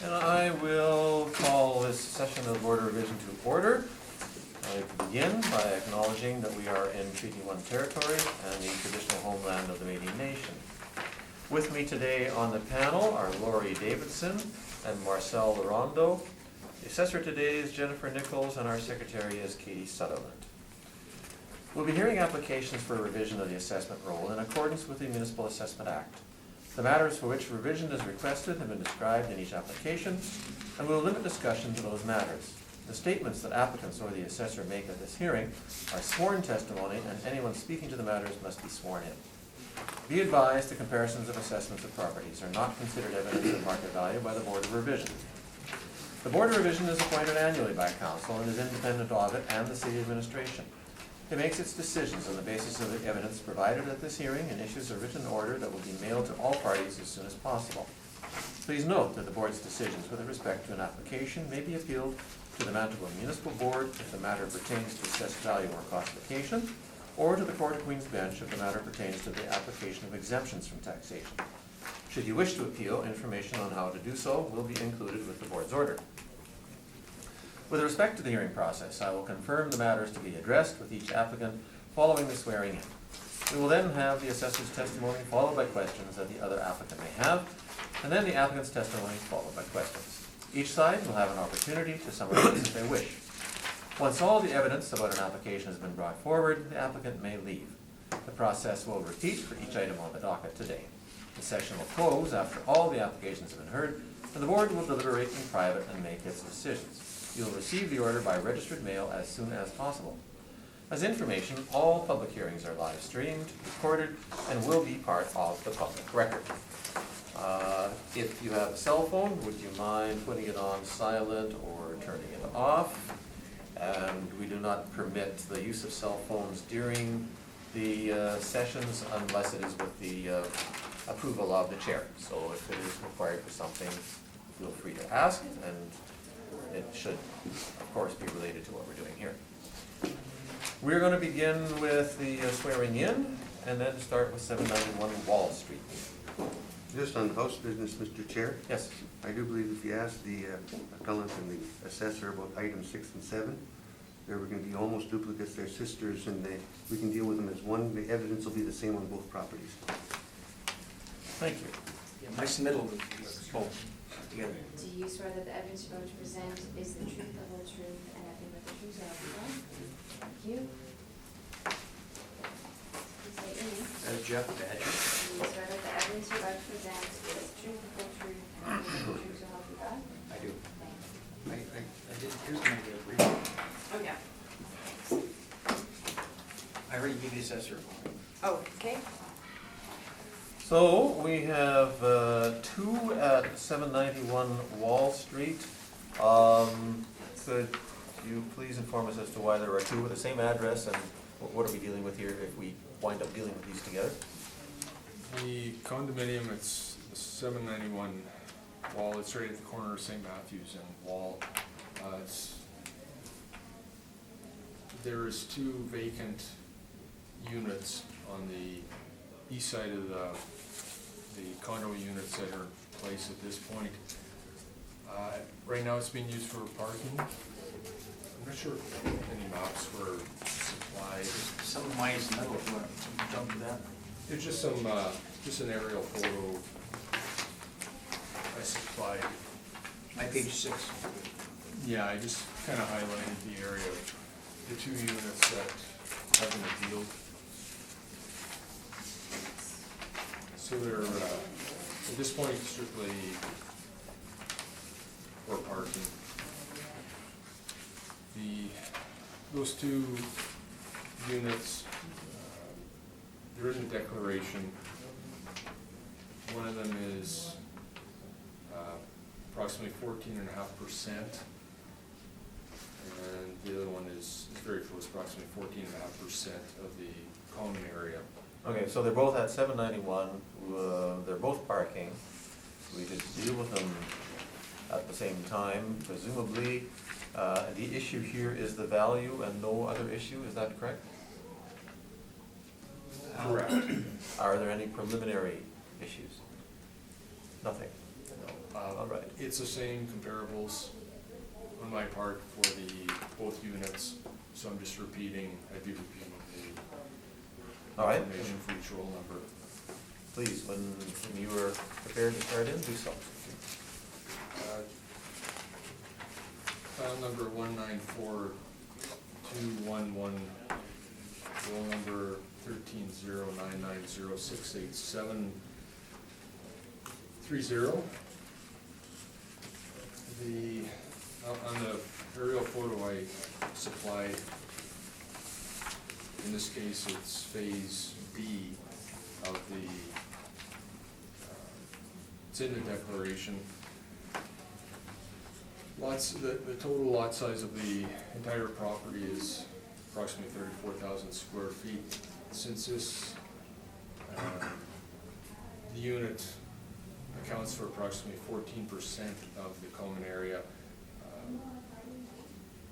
And I will call this session of the Board of Revision to order. I'd like to begin by acknowledging that we are in Treaty 1 territory and the traditional homeland of the Métis Nation. With me today on the panel are Laurie Davidson and Marcel Larondo. The assessor today is Jennifer Nichols and our secretary is Katie Sutherland. We'll be hearing applications for revision of the assessment roll in accordance with the Municipal Assessment Act. The matters for which revision is requested have been described in each application, and we will limit discussion to those matters. The statements that applicants or the assessor make at this hearing are sworn testimony, and anyone speaking to the matters must be sworn in. Be advised the comparisons of assessments of properties are not considered evidence of market value by the Board of Revision. The Board of Revision is appointed annually by Council and is independent of it and the City Administration. It makes its decisions on the basis of the evidence provided at this hearing and issues a written order that will be mailed to all parties as soon as possible. Please note that the Board's decisions with respect to an application may be appealed to the Manitoba Municipal Board if the matter pertains to assessed value or classification, or to the Court of Queen's Bench if the matter pertains to the application of exemptions from taxation. Should you wish to appeal, information on how to do so will be included with the Board's order. With respect to the hearing process, I will confirm the matters to be addressed with each applicant following the swearing in. We will then have the assessor's testimony followed by questions that the other applicant may have, and then the applicant's testimony followed by questions. Each side will have an opportunity to summarize if they wish. Once all the evidence about an application has been brought forward, the applicant may leave. The process will repeat for each item on the docket today. The session will close after all the applications have been heard, and the Board will deliberate in private and make its decisions. You will receive the order by registered mail as soon as possible. As information, all public hearings are live streamed, recorded, and will be part of the public record. If you have a cell phone, would you mind putting it on silent or turning it off? And we do not permit the use of cell phones during the sessions unless it is with the approval of the chair. So if it is required for something, feel free to ask, and it should, of course, be related to what we're doing here. We're going to begin with the swearing in, and then start with 791 Wall Street. Just on house business, Mr. Chair. Yes. I do believe if you ask the appellant and the assessor about items 6 and 7, they were going to be almost duplicates. They're sisters, and we can deal with them as one. The evidence will be the same on both properties. Thank you. Yeah, my submittal was both together. Do you swear that the evidence you're going to present is the truth, the whole truth, and nothing but the truth, so help you God? Thank you. Please state your name. Jeff Badger. Do you swear that the evidence you're about to present is the truth, the whole truth, and nothing but the truth, so help you God? I do. Thank you. I did, here's my reading. Oh, yeah. I already gave the assessor. Oh, okay. So we have two at 791 Wall Street. Could you please inform us as to why there are two with the same address, and what are we dealing with here if we wind up dealing with these together? The condominium, it's 791 Wall. It's right at the corner of St. Matthews and Wall. There is two vacant units on the east side of the condo units that are in place at this point. Right now it's being used for parking. I'm not sure if any maps were supplied. Some of mine is metal, if you want to jump to that. It's just some, just an aerial photo I supplied. My page 6. Yeah, I just kind of highlighted the area of the two units that have been appealed. So they're, at this point, strictly for parking. Those two units, there is a declaration. One of them is approximately 14.5%, and the other one is very close, approximately 14.5% of the common area. Okay, so they're both at 791. They're both parking. We could deal with them at the same time, presumably. The issue here is the value and no other issue, is that correct? Correct. Are there any preliminary issues? Nothing. No. All right. It's the same comparables on my part for the both units, so I'm just repeating, I'd be repeating the All right. information for each roll number. Please, when you are prepared to start in, do so. File number 194-211, roll number 130990687330. On the aerial photo I supplied, in this case it's phase B of the, it's in the declaration. The total lot size of the entire property is approximately 34,000 square feet. Since this, the unit accounts for approximately 14% of the common area,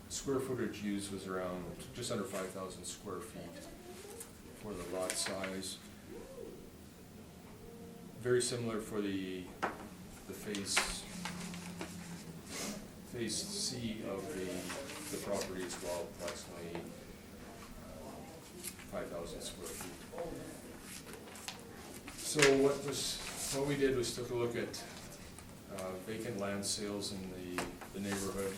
square footage used was around just under 5,000 square feet for the lot size. Very similar for the phase C of the property as well, approximately 5,000 square feet. So what we did was took a look at vacant land sales in the neighborhood.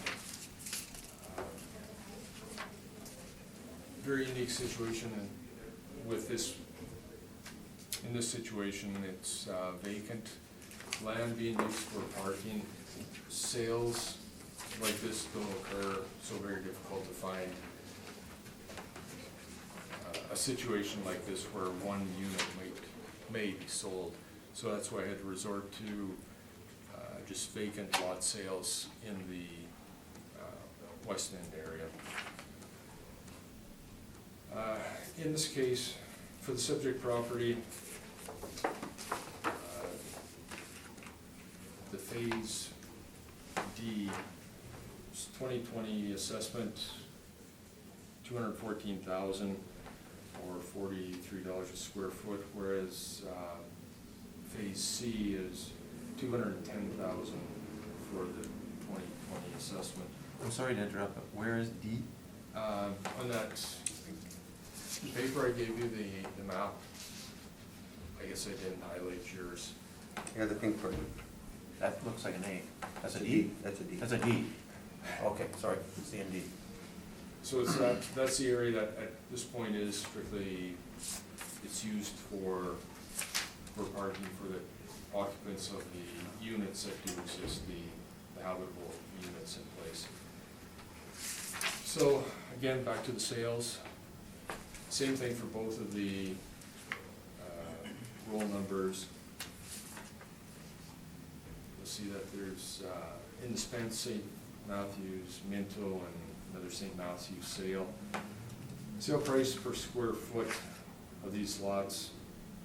Very unique situation, and with this, in this situation, it's vacant land being used for parking. Sales like this don't occur, so very difficult to find a situation like this where one unit may be sold. So that's why I had to resort to just vacant lot sales in the West End area. In this case, for the subject property, the phase D, 2020 assessment, $214,000 or $43 a square foot, whereas phase C is $210,000 for the 2020 assessment. I'm sorry to interrupt, but where is D? On that paper I gave you, the map, I guess I didn't highlight yours. Yeah, the pink part. That looks like an A. That's a D? That's a D. That's a D. Okay, sorry, C and D. So it's that's the area that at this point is strictly, it's used for parking for the occupants of the units that do exist, the habitable units in place. So again, back to the sales. Same thing for both of the roll numbers. You'll see that there's in the Spence, St. Matthews, Minto, and another St. Matthews sale. Sale price per square foot of these lots,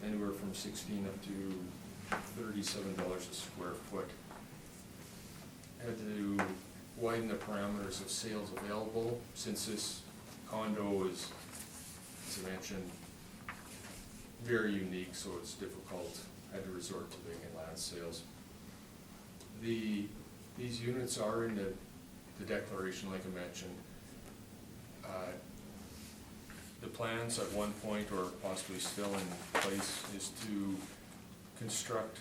anywhere from $16 up to $37 a square foot. Had to widen the parameters of sales available, since this condo is, as I mentioned, very unique, so it's difficult. Had to resort to vacant land sales. These units are in the declaration, like I mentioned. The plans at one point, or possibly still in place, is to construct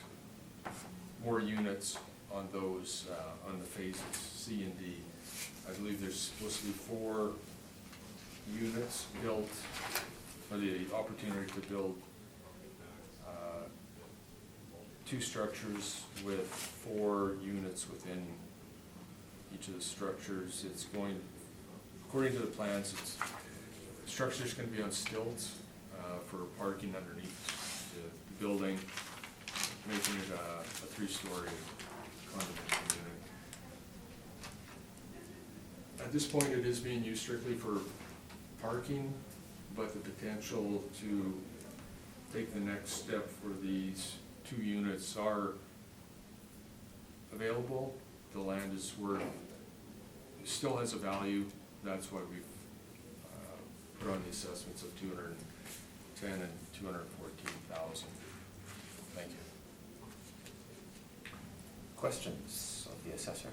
more units on those, on the phases C and D. I believe there's supposed to be 4 units built, or the opportunity to build 2 structures with 4 units within each of the structures. It's going, according to the plans, the structure's going to be on stilts for parking underneath the building, making it a 3-story condominium unit. At this point, it is being used strictly for parking, but the potential to take the next step for these 2 units are available. The land is worth, still has a value. That's why we've put on the assessments of $210,000 and $214,000. Thank you. Questions of the assessor?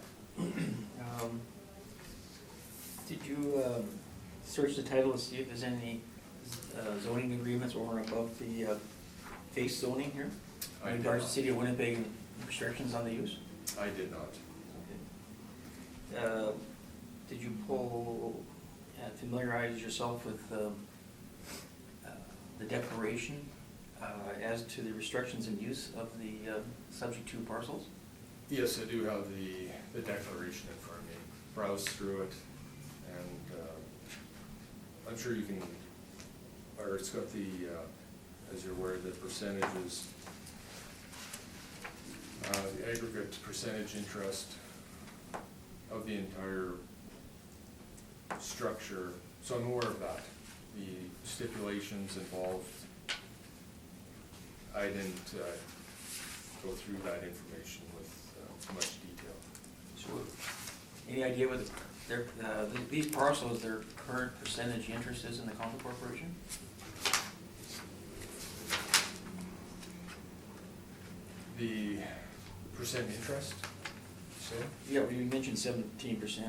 Did you search the title to see if there's any zoning agreements over and above the face zoning here? I In did regards to not. City of Winnipeg and restrictions on the use? I did not. Did you familiarize yourself with the declaration as to the restrictions in use of the subject to parcels? Yes, I do have the declaration in front of me, browsed through it, and I'm sure you can, or it's got the, as you're aware, the percentages, the aggregate percentage interest of the entire structure, so I'm aware of that. The stipulations involved, I didn't go through that information with much detail. So, any idea what these parcels, their current percentage interest is in the condo corporation? The percent interest, say? Yeah, well, you mentioned 17%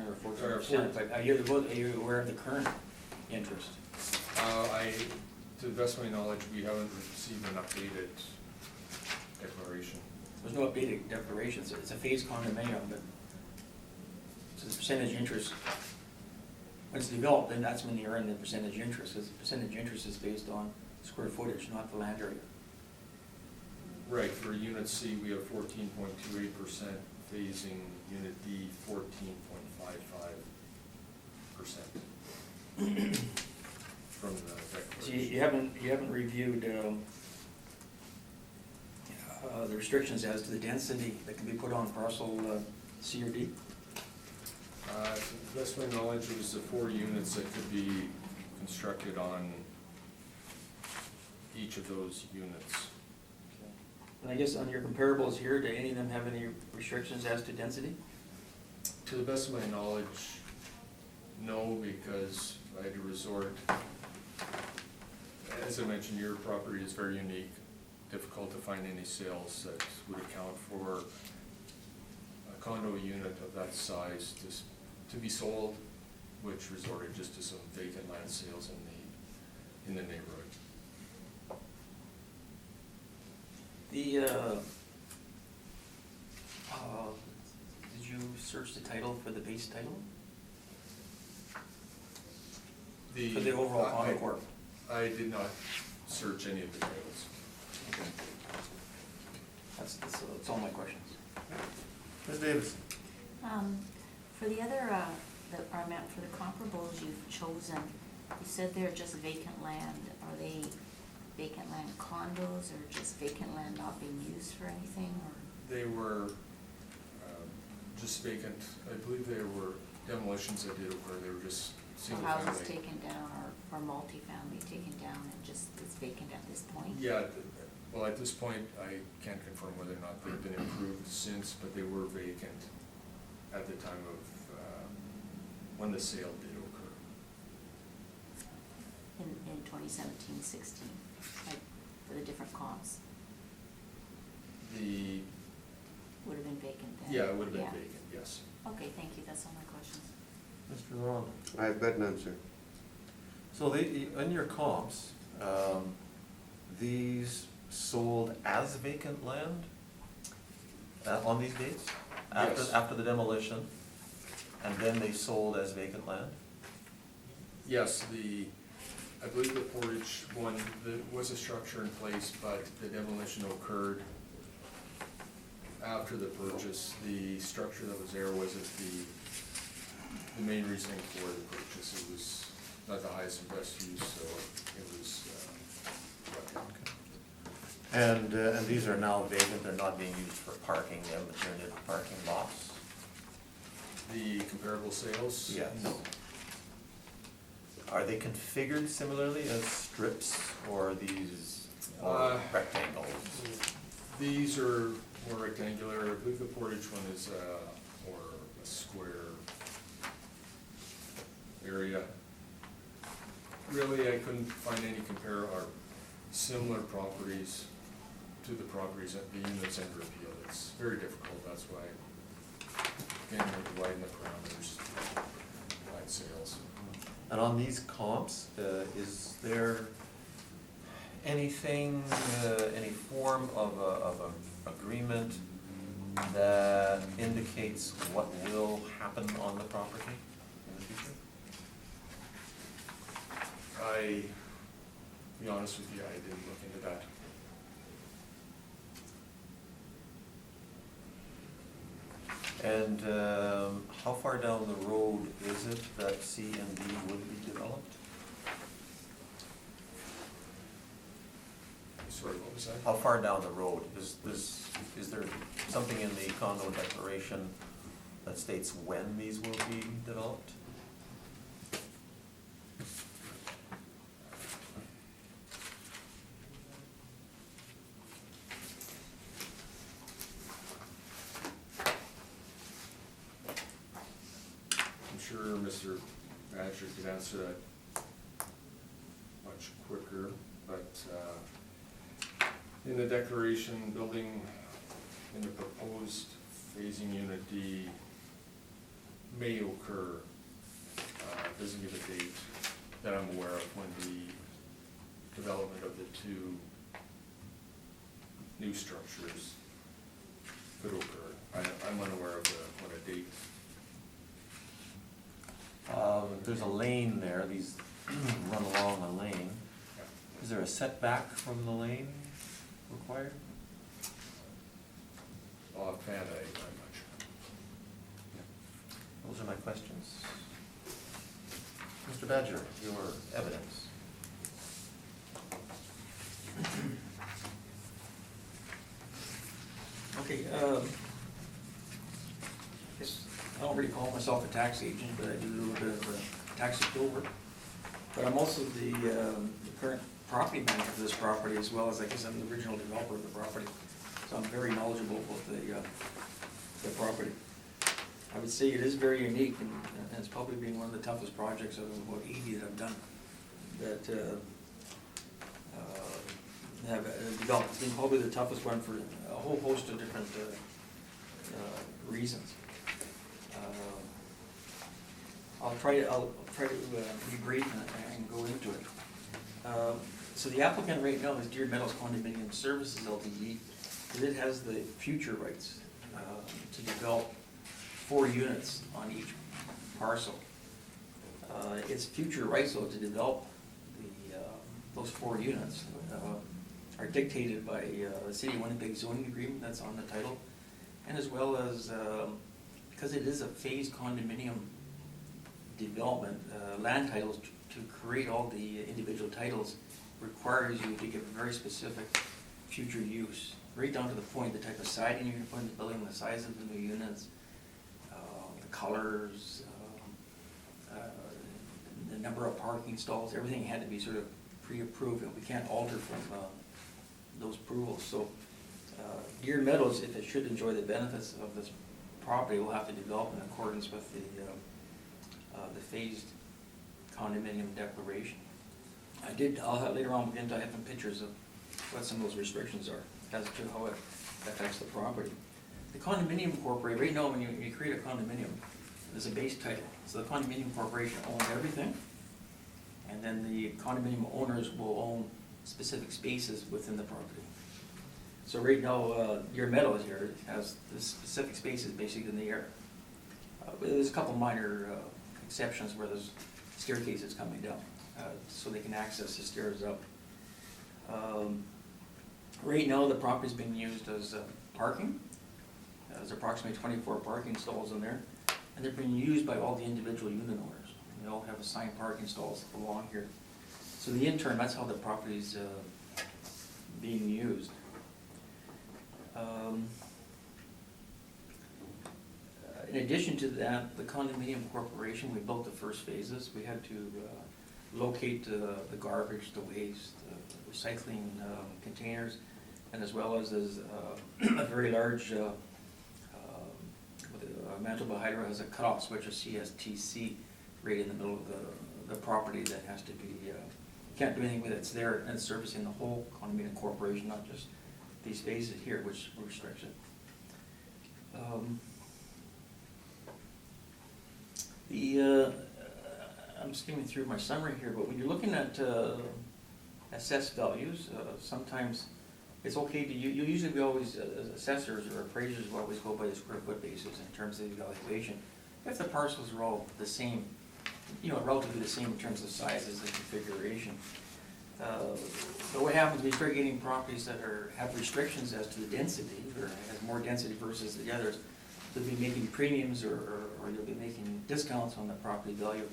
or 14%, 14. but are you aware of the current interest? To the best of my knowledge, we haven't received an updated declaration. There's no updated declaration, it's a phased condominium, but so the percentage interest, when it's developed, then that's when you earn the percentage interest, because the percentage interest is based on square footage, not the land area. Right, for Unit C, we have 14.28%, phasing Unit D, 14.55%. From the So declaration. you haven't reviewed the restrictions as to the density that can be put on parcel C or D? To the best of my knowledge, it was the 4 units that could be constructed on each of those units. And I guess on your comparables here, do any of them have any restrictions as to density? To the best of my knowledge, no, because I had to resort, as I mentioned, your property is very unique, difficult to find any sales that would account for a condo unit of that size to be sold, which resorted just to some vacant land sales in the neighborhood. Did you search the title for the base title? For the overall condo corp? I did not search any of the titles. Okay. That's all my questions. Ms. Davis? For the other, for the comparables you've chosen, you said they're just vacant land. Are they vacant land condos or just vacant land not being used for anything, or? They were just vacant. I believe they were demolitions that did occur. They were just So single houses family. taken down or multifamily taken down and just it's vacant at this point? Yeah, well, at this point, I can't confirm whether or not they've been improved since, but they were vacant at the time of when the sale did occur. In 2017-16, like for the different comps, The, would have been vacant then? yeah, it would have been Yeah. vacant, yes. Okay, thank you, that's all my questions. Mr. Laurent? I've got none, sir. So in your comps, these sold as vacant land on these dates? Yes. After the demolition, and then they sold as vacant land? Yes, I believe the Portage one, there was a structure in place, but the demolition occurred after the purchase. The structure that was there wasn't the main reasoning for the purchase. It was not the highest and best use, so it was left. And these are now vacant, they're not being used for parking, they haven't turned into parking lots? The comparable sales? Yes. No. Are they configured similarly as strips, or are these rectangles? These are more rectangular. I believe the Portage one is more a square area. Really, I couldn't find any or similar properties to the properties, the units under appeal. It's very difficult, that's why, again, we have to widen the parameters, wide sales. And on these comps, is there anything, any form of a agreement that indicates what will happen on the property in the future? To be honest with you, I didn't look into that. And how far down the road is it that C and D would be developed? Sorry, what was that? How far down the road? Is there something in the condo declaration that states when these will be developed? I'm sure Mr. Badger could answer that much quicker, but in the declaration, building in the proposed phasing unit D may occur, doesn't give a date that I'm aware of when the development of the two new structures could occur. I'm unaware of when a date. There's a lane there, these run along a lane. Is there a setback from the lane required? Offhand, I'm not sure. Those are my questions. Mr. Badger, your evidence. Okay, I don't really call myself a tax agent, but I do a little bit of tax appeal work. But I'm also the current property manager for this property, as well as, I guess, I'm the original developer of the property. So I'm very knowledgeable about the property. I would say it is very unique, and it's probably been one of the toughest projects of about 80 that I've done, that have developed. It's been probably the toughest one for a whole host of different reasons. I'll try to be brief and go into it. So the applicant right now is Deer Meadows Condominium Services Ltd. And it has the future rights to develop 4 units on each parcel. Its future rights, though, to develop those 4 units are dictated by the City of Winnipeg zoning agreement that's on the title, and as well as, because it is a phased condominium development, land titles to create all the individual titles requires you to give a very specific future use, right down to the point, the type of siding you're gonna put in the building, the size of the new units, the colors, the number of parking stalls, everything had to be sort of pre-approved, and we can't alter from those approvals. So Deer Meadows, if it should enjoy the benefits of this property, will have to develop in accordance with the phased condominium declaration. I'll have later on, I have some pictures of what some of those restrictions are as to how it affects the property. The condominium corporation, right now when you create a condominium, there's a base title. So the condominium corporation owns everything, and then the condominium owners will own specific spaces within the property. So right now, Deer Meadows here has the specific spaces basically in the air. There's a couple minor exceptions where there's staircases coming down, so they can access the stairs up. Right now, the property's being used as parking. There's approximately 24 parking stalls in there, and they're being used by all the individual unit owners. They all have assigned parking stalls along here. So the interim, that's how the property's being used. In addition to that, the condominium corporation, we built the first phases. We had to locate the garbage, the waste, the recycling containers, and as well as there's a very large Manitoba Hydro has a cutoff switch, a CSTC, right in the middle of the property that has to be, can't do anything with it. It's there and it's servicing the whole condominium corporation, not just these phases here, which restricts it. I'm skimming through my summary here, but when you're looking at assessed values, sometimes it's okay to, you usually we always, assessors or appraisers will always go by the square foot basis in terms of the evaluation. If the parcels are all the same, relatively the same in terms of sizes and configuration. But what happens, we start getting properties that have restrictions as to the density, or have more density versus the others. They'll be making premiums or they'll be making discounts on the property value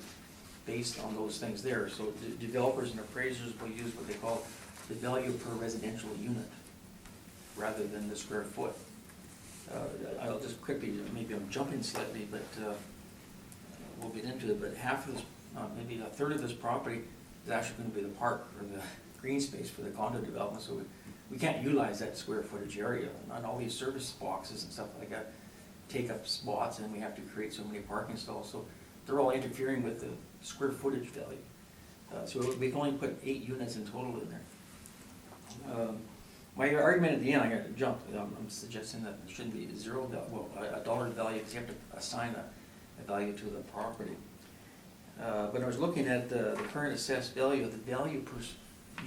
based on those things there. So developers and appraisers will use what they call the value per residential unit, rather than the square foot. I'll just quickly, maybe I'm jumping slightly, but we'll get into it, but half of this, maybe a third of this property is actually going to be the park or the green space for the condo development, so we can't utilize that square footage area. And all these service boxes and stuff like that take up spots, and we have to create so many parking stalls, so they're all interfering with the square footage value. So we can only put 8 units in total in there. My argument at the end, I got to jump, I'm suggesting that it shouldn't be zero, a dollar value, because you have to assign a value to the property. But I was looking at the current assessed value, the value per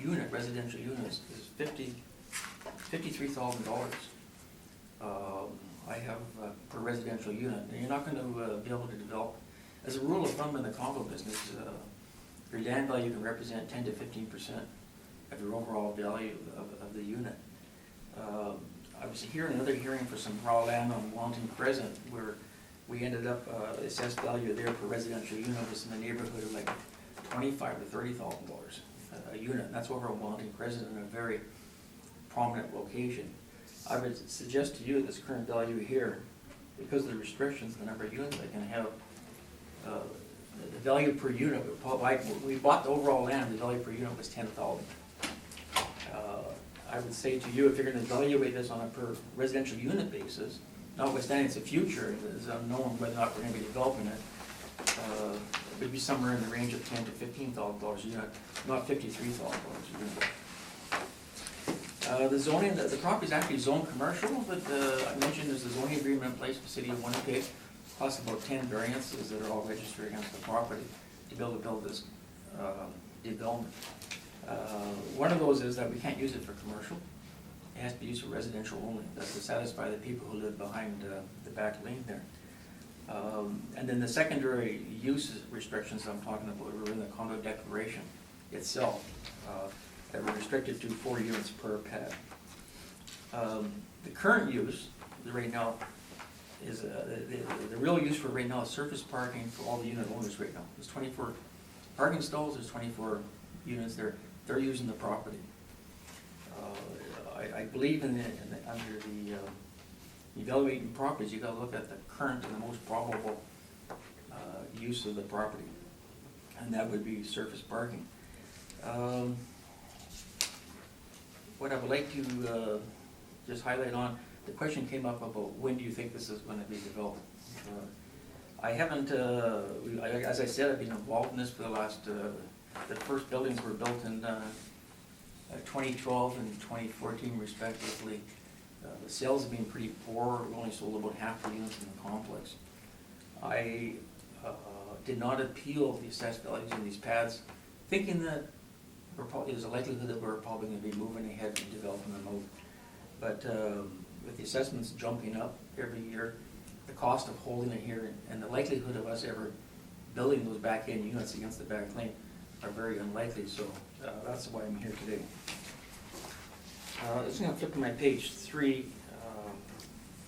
unit, residential units, is $53,000. I have per residential unit, and you're not going to be able to develop. As a rule of thumb in the condo business, your land value can represent 10 to 15% of your overall value of the unit. I was here in another hearing for some raw land on Wellington Crescent, where we ended up, assessed value there per residential unit was in the neighborhood of like $25,000 to $30,000 a unit. And that's over on Wellington Crescent in a very prominent location. I would suggest to you this current value here, because of the restrictions, the number of units I can have, the value per unit, we bought the overall land, the value per unit was $10,000. I would say to you, if you're going to evaluate this on a per residential unit basis, notwithstanding it's the future, it's unknown whether or not we're going to be developing it, it would be somewhere in the range of $10,000 to $15,000 a unit, not $53,000 a unit. The zoning, the property is actually zoned commercial, but I mentioned there's a zoning agreement in place with the city of Winnipeg, plus about 10 variances that are all registered against the property to be able to build this development. One of those is that we can't use it for commercial. It has to be used for residential only. That's to satisfy the people who live behind the back lane there. And then the secondary use restrictions I'm talking about are in the condo declaration itself, that were restricted to 4 units per pad. The current use right now is, the real use for right now is surface parking for all the unit owners right now. There's 24 parking stalls, there's 24 units there. They're using the property. I believe under the evaluating properties, you got to look at the current and the most probable use of the property, and that would be surface parking. What I would like to just highlight on, the question came up about when do you think this is going to be developed. I haven't, as I said, I've been involved in this for the last, the first buildings were built in 2012 and 2014 respectively. The sales have been pretty poor. We only sold about half the units in the complex. I did not appeal the assessed values in these pads, thinking that there's a likelihood that we're probably going to be moving ahead and developing them out. But with the assessments jumping up every year, the cost of holding it here and the likelihood of us ever building those back-end units against the back lane are very unlikely, so that's why I'm here today. I'm just going to flip to my page 3.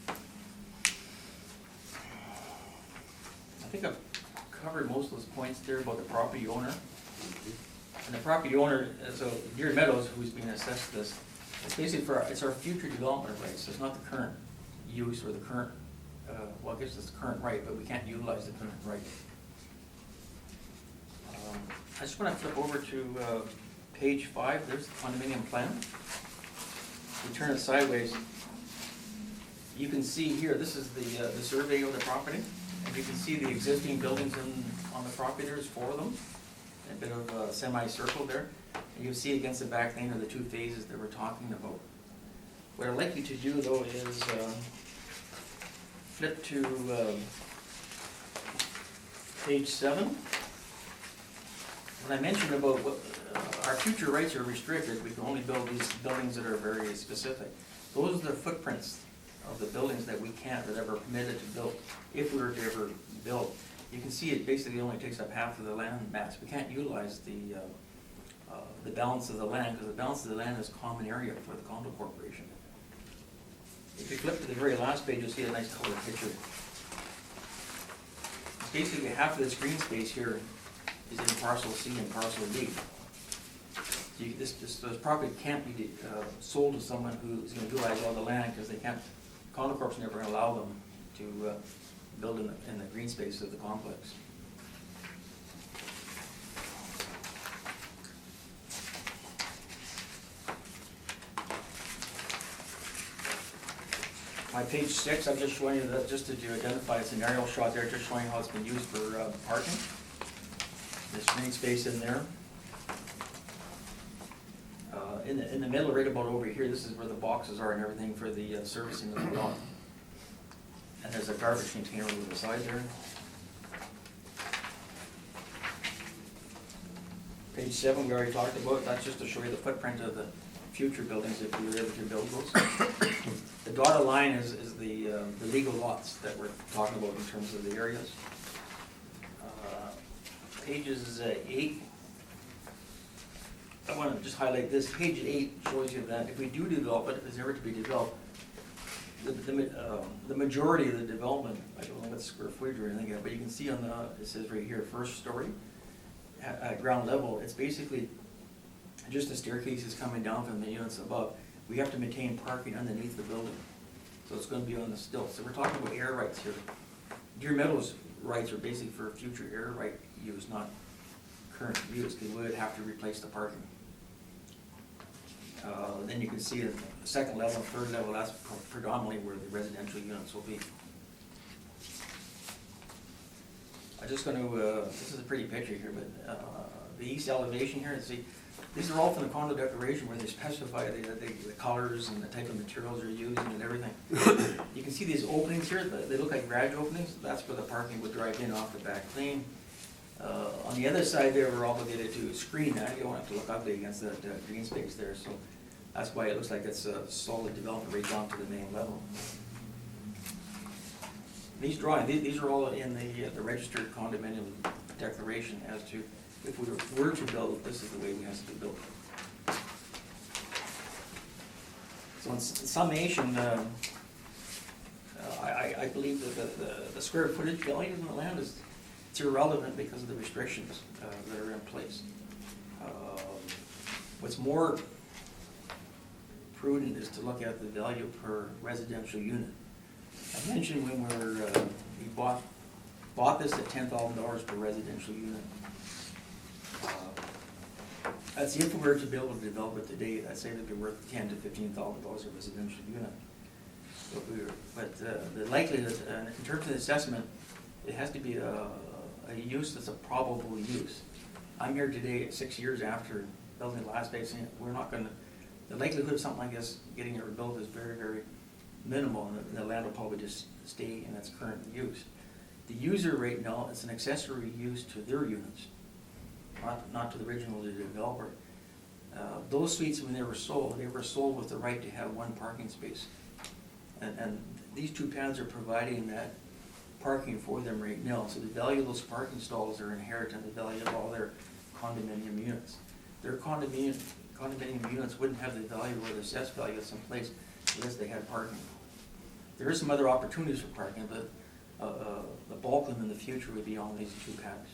I think I've covered most of those points there about the property owner. And the property owner, so Deer Meadows, who's being assessed this, it's basically it's our future development rights. It's not the current use or the current, well, I guess it's the current right, but we can't utilize the current right. I just want to flip over to page 5. There's the condominium plan. We turn it sideways. You can see here, this is the survey of the property, and you can see the existing buildings on the property. There's 4 of them, a bit of a semicircle there. And you see against the back lane are the 2 phases that we're talking about. What I'd like you to do though is flip to page 7. When I mentioned about what, our future rights are restricted, we can only build these buildings that are very specific. Those are the footprints of the buildings that we can't, that ever permitted to build, if we were to ever build. You can see it basically only takes up half of the land mass. We can't utilize the balance of the land, because the balance of the land is common area for the condo corporation. If you flip to the very last page, you'll see a nice colored picture. Basically, half of this green space here is in parcel C and parcel D. So this property can't be sold to someone who's going to utilize all the land, because they can't, condo corps never going to allow them to build in the green space of the complex. My page 6, I'm just showing you that, just to identify a scenario shot there, just showing how it's been used for parking. This green space in there. In the middle, right about over here, this is where the boxes are and everything for the servicing of the lawn. And there's a garbage container over the side there. Page 7, we already talked about. That's just to show you the footprint of the future buildings if we were able to build those. The dotted line is the legal lots that we're talking about in terms of the areas. Pages 8. I want to just highlight this. Page 8 shows you that if we do develop it, if it's ever to be developed, the majority of the development, I don't know what square footage or anything, but you can see on it says right here, first story, at ground level, it's basically just the staircases coming down from the units above. We have to maintain parking underneath the building. So it's going to be on the stilts. So we're talking about air rights here. Deer Meadows rights are basically for future air right use, not current use, because we would have to replace the parking. Then you can see at the second level and third level, that's predominantly where the residential units will be. I'm just going to, this is a pretty picture here, but the east elevation here, see, these are all from the condo declaration where they specify the colors and the type of materials they're using and everything. You can see these openings here, they look like garage openings. That's where the parking would drive in off the back lane. On the other side there, we're obligated to screen that. You don't have to look ugly against that green space there. So that's why it looks like it's a solid development right down to the main level. These drawings, these are all in the registered condominium declaration as to if we were to build, this is the way we have to be built. So in summation, I believe that the square footage value of the land is irrelevant because of the restrictions that are in place. What's more prudent is to look at the value per residential unit. I mentioned when we bought this at $10,000 per residential unit. That's if we were to be able to develop it today. I'd say it'd be worth $10,000 to $15,000 a residential unit. But the likelihood, in terms of the assessment, it has to be a use that's a probable use. I'm here today 6 years after building the last space, and we're not going to. The likelihood of something like this getting it rebuilt is very, very minimal, and the land will probably just stay in its current use. The user right now is an accessory use to their units, not to the original developer. Those suites, when they were sold with the right to have one parking space. And these two pads are providing that parking for them right now. So the value of those parking stalls are inherent in the value of all their condominium units. Their condominium units wouldn't have the value or the assessed value that's in place unless they had parking. There is some other opportunities for parking, but the bulk of them in the future would be on these two pads.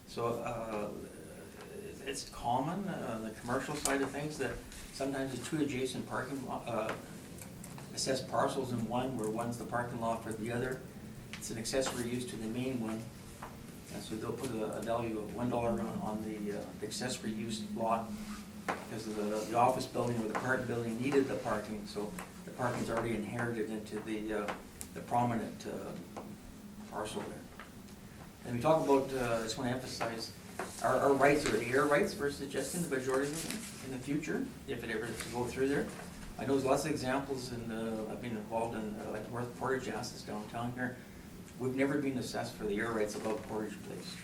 So it's common on the commercial side of things that sometimes the two adjacent parking assessed parcels in one, where one's the parking lot for the other. It's an accessory use to the main one. And so they'll put a value of $1 on the accessory use lot because of the office building or the apartment building needed the parking. So the parking's already inherited into the prominent parcel there. And we talk about, I just want to emphasize, our rights are air rights we're suggesting, the majority of them in the future, if it ever to go through there. I know there's lots of examples in, I've been involved in, like North Portage assets downtown here. We've never been assessed for the air rights above Portage Place.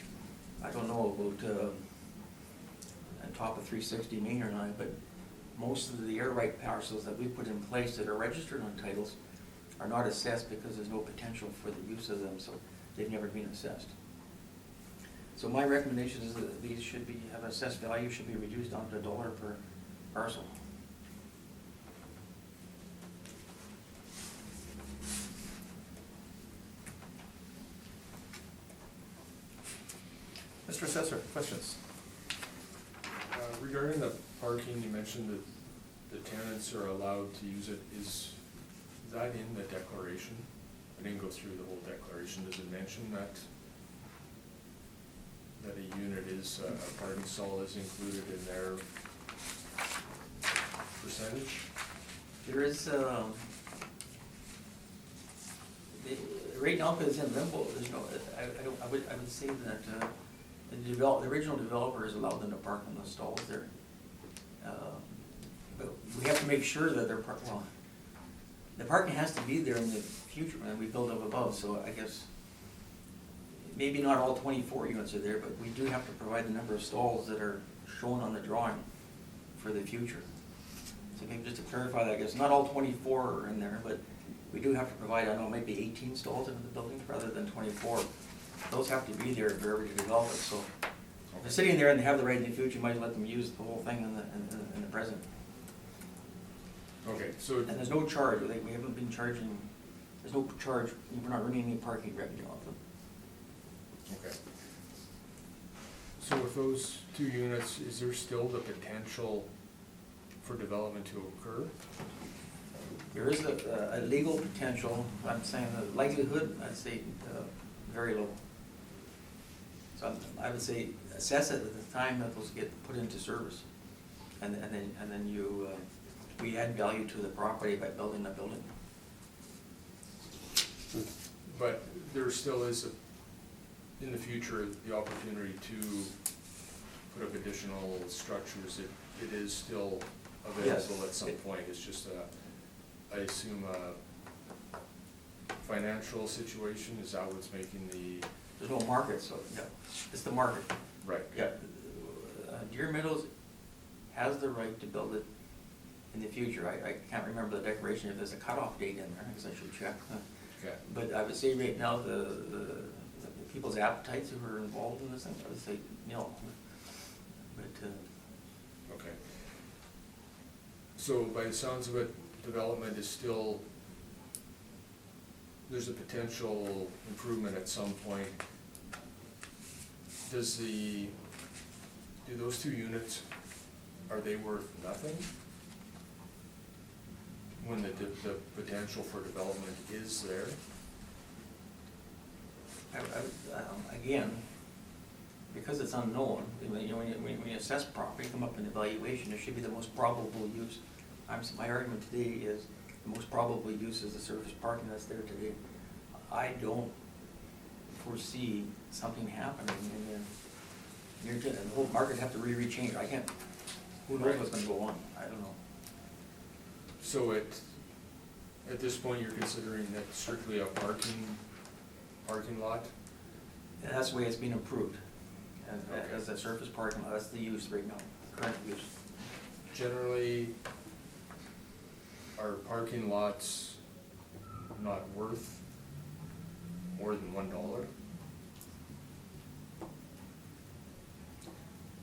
I don't know about, on top of 360 Main or not, but most of the air right parcels that we put in place that are registered on titles are not assessed because there's no potential for the use of them, so they've never been assessed. So my recommendation is that these should be, have assessed value should be reduced down to $1 per parcel. Mr. Assessor, questions? Regarding the parking, you mentioned that the tenants are allowed to use it. Is that in the declaration? I didn't go through the whole declaration. Does it mention that a unit is, a parking stall is included in their percentage? There is, right now, because it's in limbo, there's no, I would say that, the original developer has allowed them to park in the stalls there. But we have to make sure that they're well, the parking has to be there in the future when we build up above, so I guess maybe not all 24 units are there, but we do have to provide the number of stalls that are shown on the drawing for the future. So maybe just to clarify that, I guess not all 24 are in there, but we do have to provide, I don't know, maybe 18 stalls in the building rather than 24. Those have to be there if we're ever to develop it, so if they're sitting there and they have the right in the future, you might let them use the whole thing in the present. Okay, so, And there's no charge, like, we haven't been charging, there's no charge, we're not running any parking revenue off them. okay. So with those two units, is there still the potential for development to occur? There is a legal potential, I'm saying the likelihood, I'd say very low. So I would say assess it at the time that those get put into service. And then you, we add value to the property by building a building. But there still is, in the future, the opportunity to put up additional structures. It is still available Yes. at some point. It's just I assume financial situation, is that what's making the? There's no market, so, yeah, it's the market. Right. Yeah, Deer Meadows has the right to build it in the future. I can't remember the declaration if there's a cutoff date in there, I guess I should check. Okay. But I would say right now, the people's appetites who are involved in this thing, I would say nil. But, Okay. So by the sounds of it, development is still, there's a potential improvement at some point. Do those two units, are they worth nothing? When the potential for development is there? again, because it's unknown, when you assess property, come up in evaluation, it should be the most probable use. My argument today is the most probable use is the surface parking that's there today. I don't foresee something happening in the whole market have to re-change. I can't, who knows what's gonna go on, I don't know. So at this point, you're considering that strictly a parking lot? And that's the way it's been approved, Okay. as a surface parking lot, that's the use right now, current use. Generally, are parking lots not worth more than $1?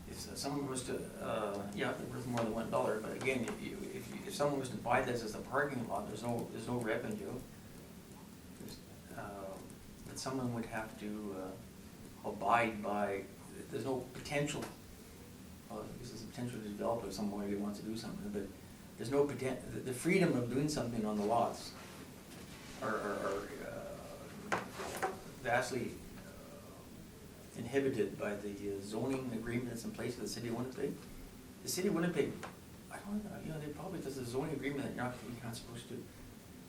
If someone was to, yeah, they're worth more than $1, but again, if someone was to buy this as a parking lot, there's no revenue. But someone would have to abide by, there's no potential, this is a potential to develop if somebody wants to do something, but there's no the freedom of doing something on the lots are vastly inhibited by the zoning agreements in place of the city of Winnipeg. The city of Winnipeg, I don't know, they probably, there's a zoning agreement that you're not supposed to,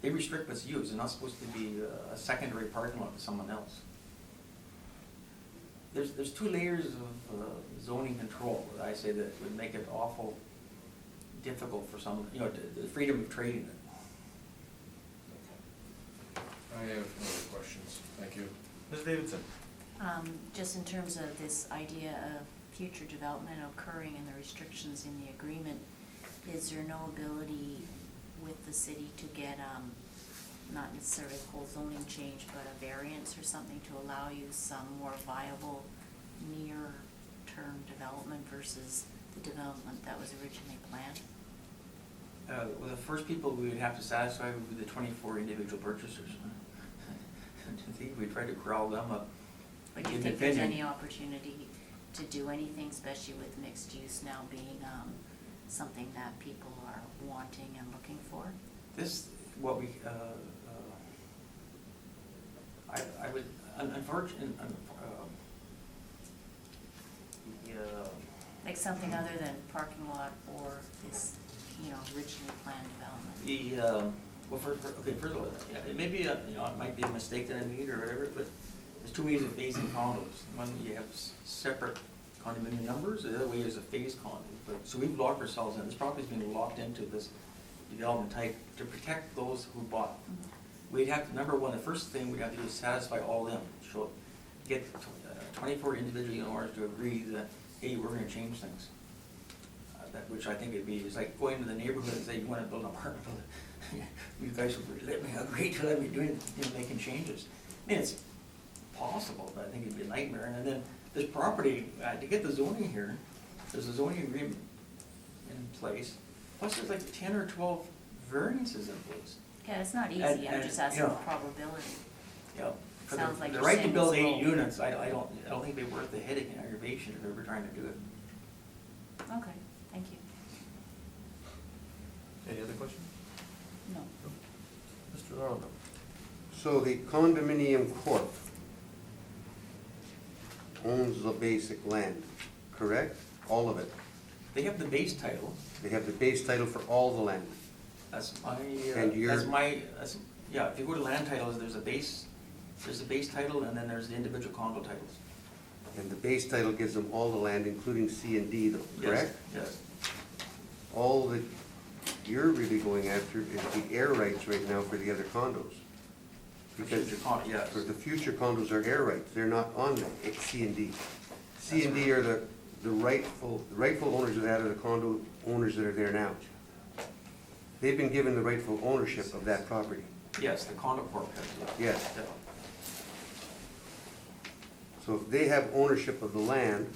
they restrict what's used, they're not supposed to be a secondary parking lot to someone else. There's two layers of zoning control that I say that would make it awful difficult for some, you know, the freedom of trading it. I have no other questions, thank you. Ms. Davidson? Just in terms of this idea of future development occurring and the restrictions in the agreement, is there no ability with the city to get, not necessarily a whole zoning change, but a variance or something to allow you some more viable near-term development versus the development that was originally planned? Well, the first people we would have to satisfy would be the 24 individual purchasers. I think we try to corral them up. But do you think there's any opportunity to do anything, especially with mixed use now being something that people are wanting and looking for? This, what we, I would, unfortunately, Like something other than parking lot or this, you know, originally planned development? well, okay, first of all, yeah, it may be, you know, it might be a mistake that I made or whatever, but there's two ways of phasing condos. One, you have separate condominium numbers, the other way is a phase condo. But, so we've locked ourselves in, this property's been locked into this development type to protect those who bought. We'd have to, number one, the first thing we'd have to do is satisfy all of them, get 24 individual owners to agree that, hey, we're gonna change things. That, which I think it'd be, it's like going to the neighborhood and say, you wanna build an apartment building. You guys would let me agree to let me doing, you know, making changes. I mean, it's possible, but I think it'd be a nightmare. And then this property, to get the zoning here, there's a zoning agreement in place, plus there's like 10 or 12 variances in place. Yeah, it's not easy, And- I'm and, just asking you the know, probability. Yeah. For the- Sounds like the you're right to saying build it's 8 low. units, I don't think they're worth the headache and aggravation if we're trying to do it. Okay, thank you. Any other questions? No. Mr. Arundel? So the condominium corp owns the basic land, correct? All of it. They have the base title, They have the base title for all the land. that's my, And you're- yeah, if you go to land titles, there's a base title and then there's the individual condo titles. And the base title gives them all the land, including C and D though, Yes, correct? yes. All that you're really going after is the air rights right now for the other condos. Because Future condo, yes. for the future condos are air rights, they're not on the C and D. C and D are the rightful owners of that, are the condo owners that are there now. They've been given the rightful ownership of that property. Yes, the condo corp has it. Yes. Yeah. So if they have ownership of the land,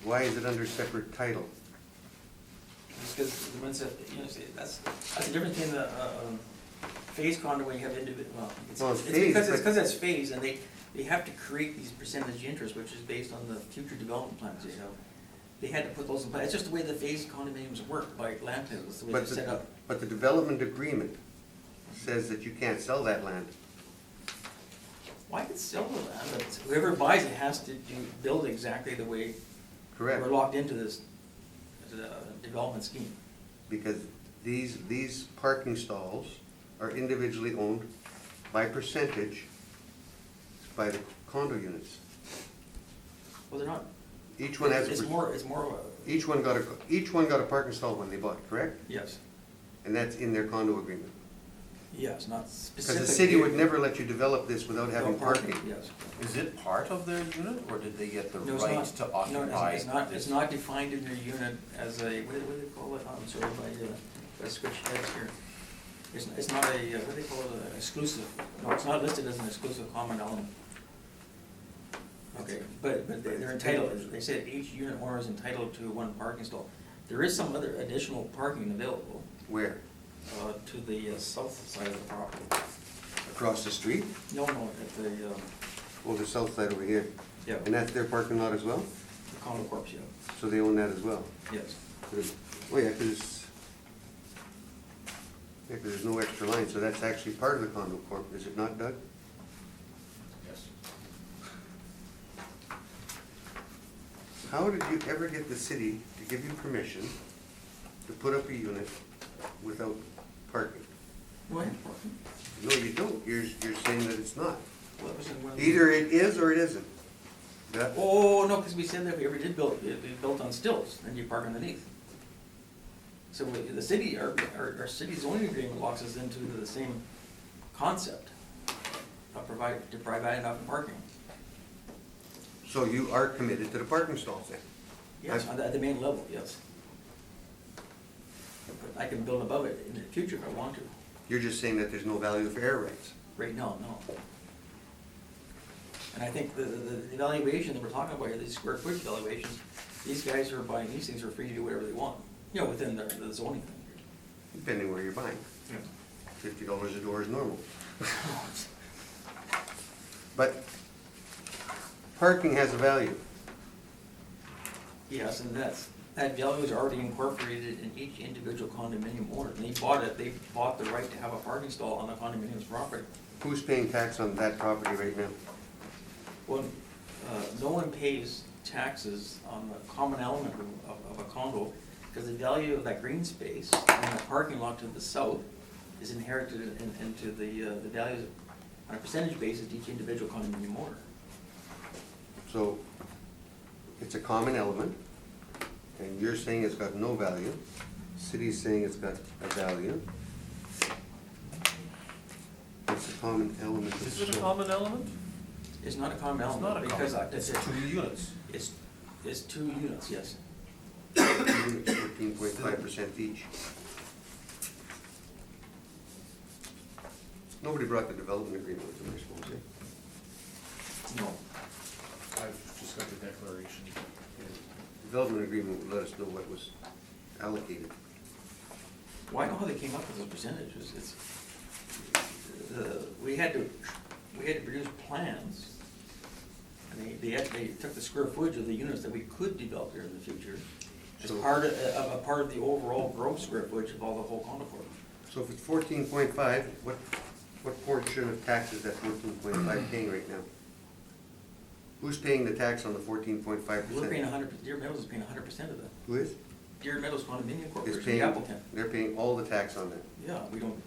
why is it under separate title? Just because the ones that, you know, that's the difference between the phase condo when you have individual, well, Well, it's it's phased, because but- it's phased and they have to create these percentage interest, which is based on the future development plans they have. They had to put those in place. It's just the way the phased condominiums work by land titles, the way But they're set up. but the development agreement says that you can't sell that land. Why could sell the land, but whoever buys it has to build exactly the way Correct. we're locked into this development scheme. Because these parking stalls are individually owned by percentage by the condo units. Well, they're not. Each one has, It's more of a, each one got a parking stall when they bought, correct? yes, And that's in their condo agreement. yes, not specific. Because the city would never let you develop this without having No parking. Yes. Is it part of their unit, or did they get the No, it's right not. to No, occupy? it's not defined in their unit as a, what do they call it, I'm sorry, I switched heads here. It's not a, what do they call it, an exclusive, no, it's not listed as an exclusive common element. Okay, but they're entitled, they said each unit owner is entitled to one parking stall. There is some other additional parking available, Where? to the south side of the property. Across the street? No, at the, Or the south side over here? yeah, And that's their parking lot as well? the condo corp, yeah, So they own that as well? yes. Oh, yeah, because there's no extra line, so that's actually part of the condo corp, is it not, Doug? Yes. How did you ever get the city to give you permission to put up a unit without parking? What? No, you don't. You're saying that it's not. Well, it was in one of the- Either it is or it isn't. That, Oh, no, because we said that if we ever did build, we built on stilts, then you park underneath. So the city, our city's zoning agreement locks us into the same concept of to provide enough parking. so you are committed to the parking stalls then? Yes, at the main level, yes. But I can build above it in the future if I want to. You're just saying that there's no value for air rights? Right now, no. And I think the evaluation that we're talking about here, these square footage evaluations, these guys who are buying these things are free to do whatever they want, you know, within the zoning thing. Depending where you're buying. $50 a door is normal. But parking has a value. Yes, and that value is already incorporated in each individual condominium owner. And they bought the right to have a parking stall on the condominium's property. Who's paying tax on that property right now? Well, no one pays taxes on the common element of a condo, because the value of that green space and the parking lot to the south is inherited into the values on a percentage basis to each individual condominium owner. So it's a common element, and you're saying it's got no value. City's saying it's got a value. It's a common element. of Is it a sort. common element? It's not a common It's element not a because common, it's 2 units. it's 2 units, yes. 14.5% each. Nobody brought the development agreement with them, I suppose, eh? No. I've just got the declaration. Development agreement would let us know what was allocated. Well, I know how they came up with those percentages. We had to produce plans. And they took the square footage of the units that we could develop here in the future as So- part of the overall gross square footage of all the whole condo core. So if it's 14.5, what portion of tax is that 14.5 paying right now? Who's paying the tax on the 14.5%? We're paying 100, Deer Meadows is paying 100% of that. Who is? Deer Meadows Condominium Is Corporation, the paying, applicant. they're paying all the tax on that. Yeah, we don't,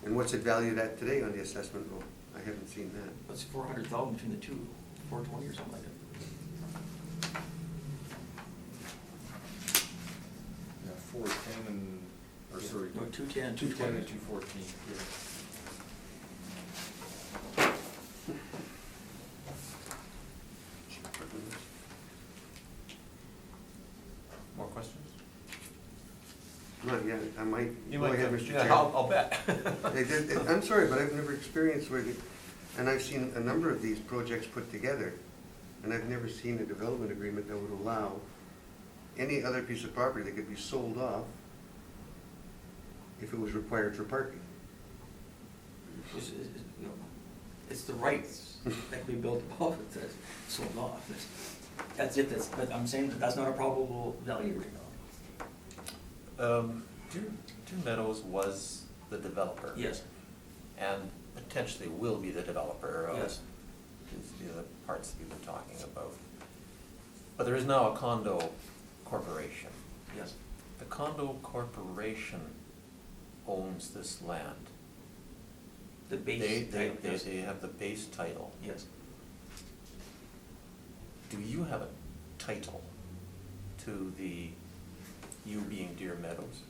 And what's it valued at today on the assessment roll? I haven't seen that. what's 400,000 between the two, 420 or something like that. Yeah, 410 and, or sorry. No, 210, 210 and 220. 214. More questions? Not yet, I might, You go might ahead, have- Mr. yeah, Chair. I'll bet. I'm sorry, but I've never experienced where, and I've seen a number of these projects put together, and I've never seen a development agreement that would allow any other piece of property that could be sold off if it was required for parking. You know, it's the rights that we built above it that's sold off. That's it, but I'm saying that's not a probable value right now. Deer Meadows was the developer. Yes, And potentially will be the developer of Yes. the other parts that you've been talking about. But there is now a condo corporation. yes, The condo corporation owns this land. the base. Yes. They have the base title. Yes. Do you have a title to the, you being Deer Meadows,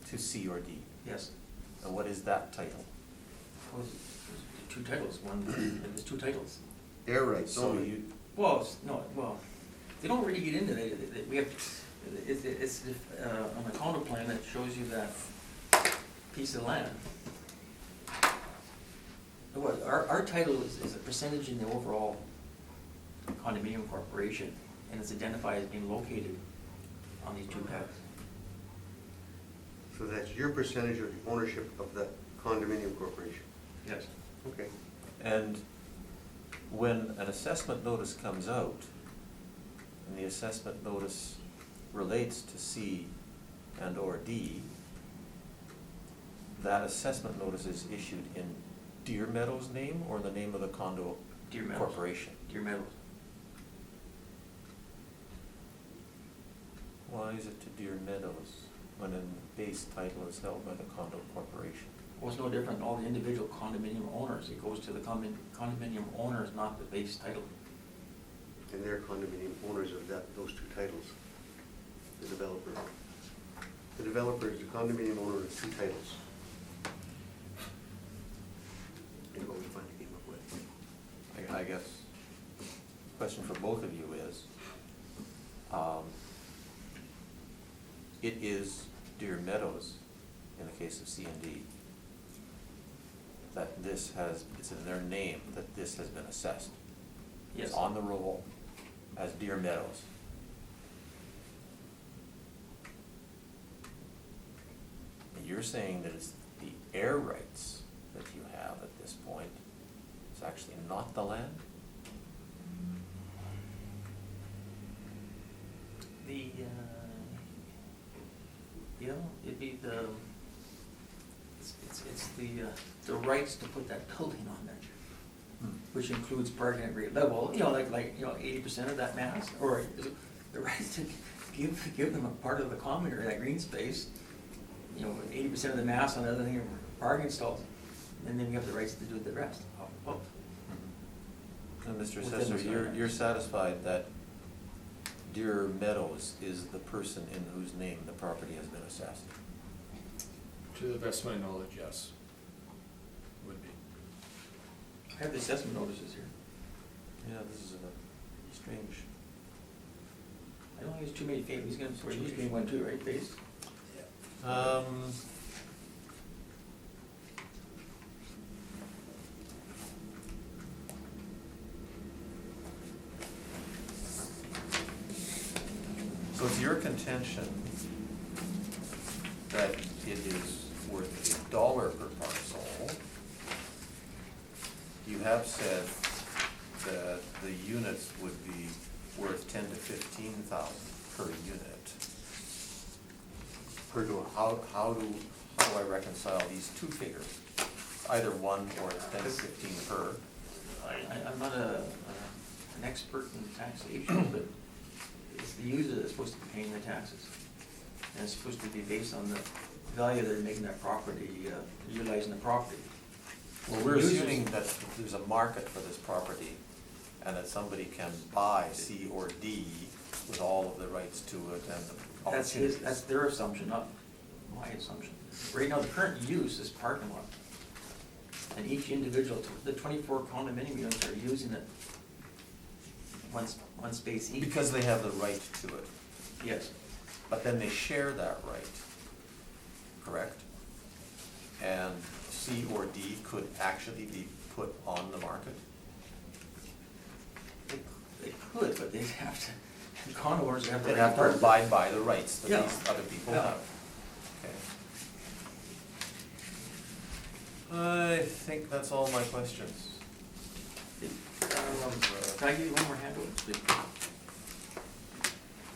to C or D? Yes. And what is that title? Well, there's 2 titles, there's 2 titles. Air rights So only. you, Well, they don't really get into that. We have, it's on the condo plan that shows you that piece of land. What, our title is a percentage in the overall condominium corporation, and it's identified as being located on these 2 pads. So that's your percentage of the ownership of the condominium corporation. Yes. Okay. and when an assessment notice comes out, and the assessment notice relates to C and or D, that assessment notice is issued in Deer Meadows' name or in the name of the condo Deer Meadows. corporation? Deer Meadows. Why is it to Deer Meadows when a base title is held by the condo corporation? Well, it's no different than all the individual condominium owners. It goes to the condominium owners, not the base title. And they're condominium owners of those two titles, the developer. The developer is the condominium owner of two titles. And what we finally came up with. I guess, question for both of you is, it is Deer Meadows, in the case of C&D, that this has, it's in their name that this has been assessed. Yes. It's on the roll as Deer Meadows. And you're saying that it's the air rights that you have at this point. It's actually not the land? It'd be the rights to put that building on there, which includes parking at grade level, 80% of that mass, or is it the rights to give them a part of the common area, that green space, 80% of the mass on the other thing, parking stalls, and then you have the rights to do the rest. And Mr. Within Assessor, the zone. you're satisfied that Deer Meadows is the person in whose name the property has been assessed? To the best of my knowledge, yes. Would be. I have the assessment notices here. Yeah, this is a strange. I don't think there's too many he's getting one too, right, phase? So it's your contention that it is worth $1 per parcel. You have said that the units would be worth 10 to 15,000 per unit. Per door. How do I reconcile these two figures? Either one or it's 10 to 15 per. I'm not an expert in taxation, but it's the user that's supposed to be paying the taxes. And it's supposed to be based on the value they're making that property, utilizing the property. Well, we're assuming that there's a market for this property and that somebody can buy C or D with all of the rights to it and the opportunities. That's their assumption, not my assumption. Right now, the current use is parking lot. And each individual, the 24 condominium units are using it one space each. Because they have the right to it. Yes. But then they share that right, correct? And C or D could actually be put on the market? They could, but they'd have to, the condo owners have to. They'd have to abide by the rights that Yeah. these other people Yeah. have. Okay. I think that's all my questions. Can I give you one more handout, please?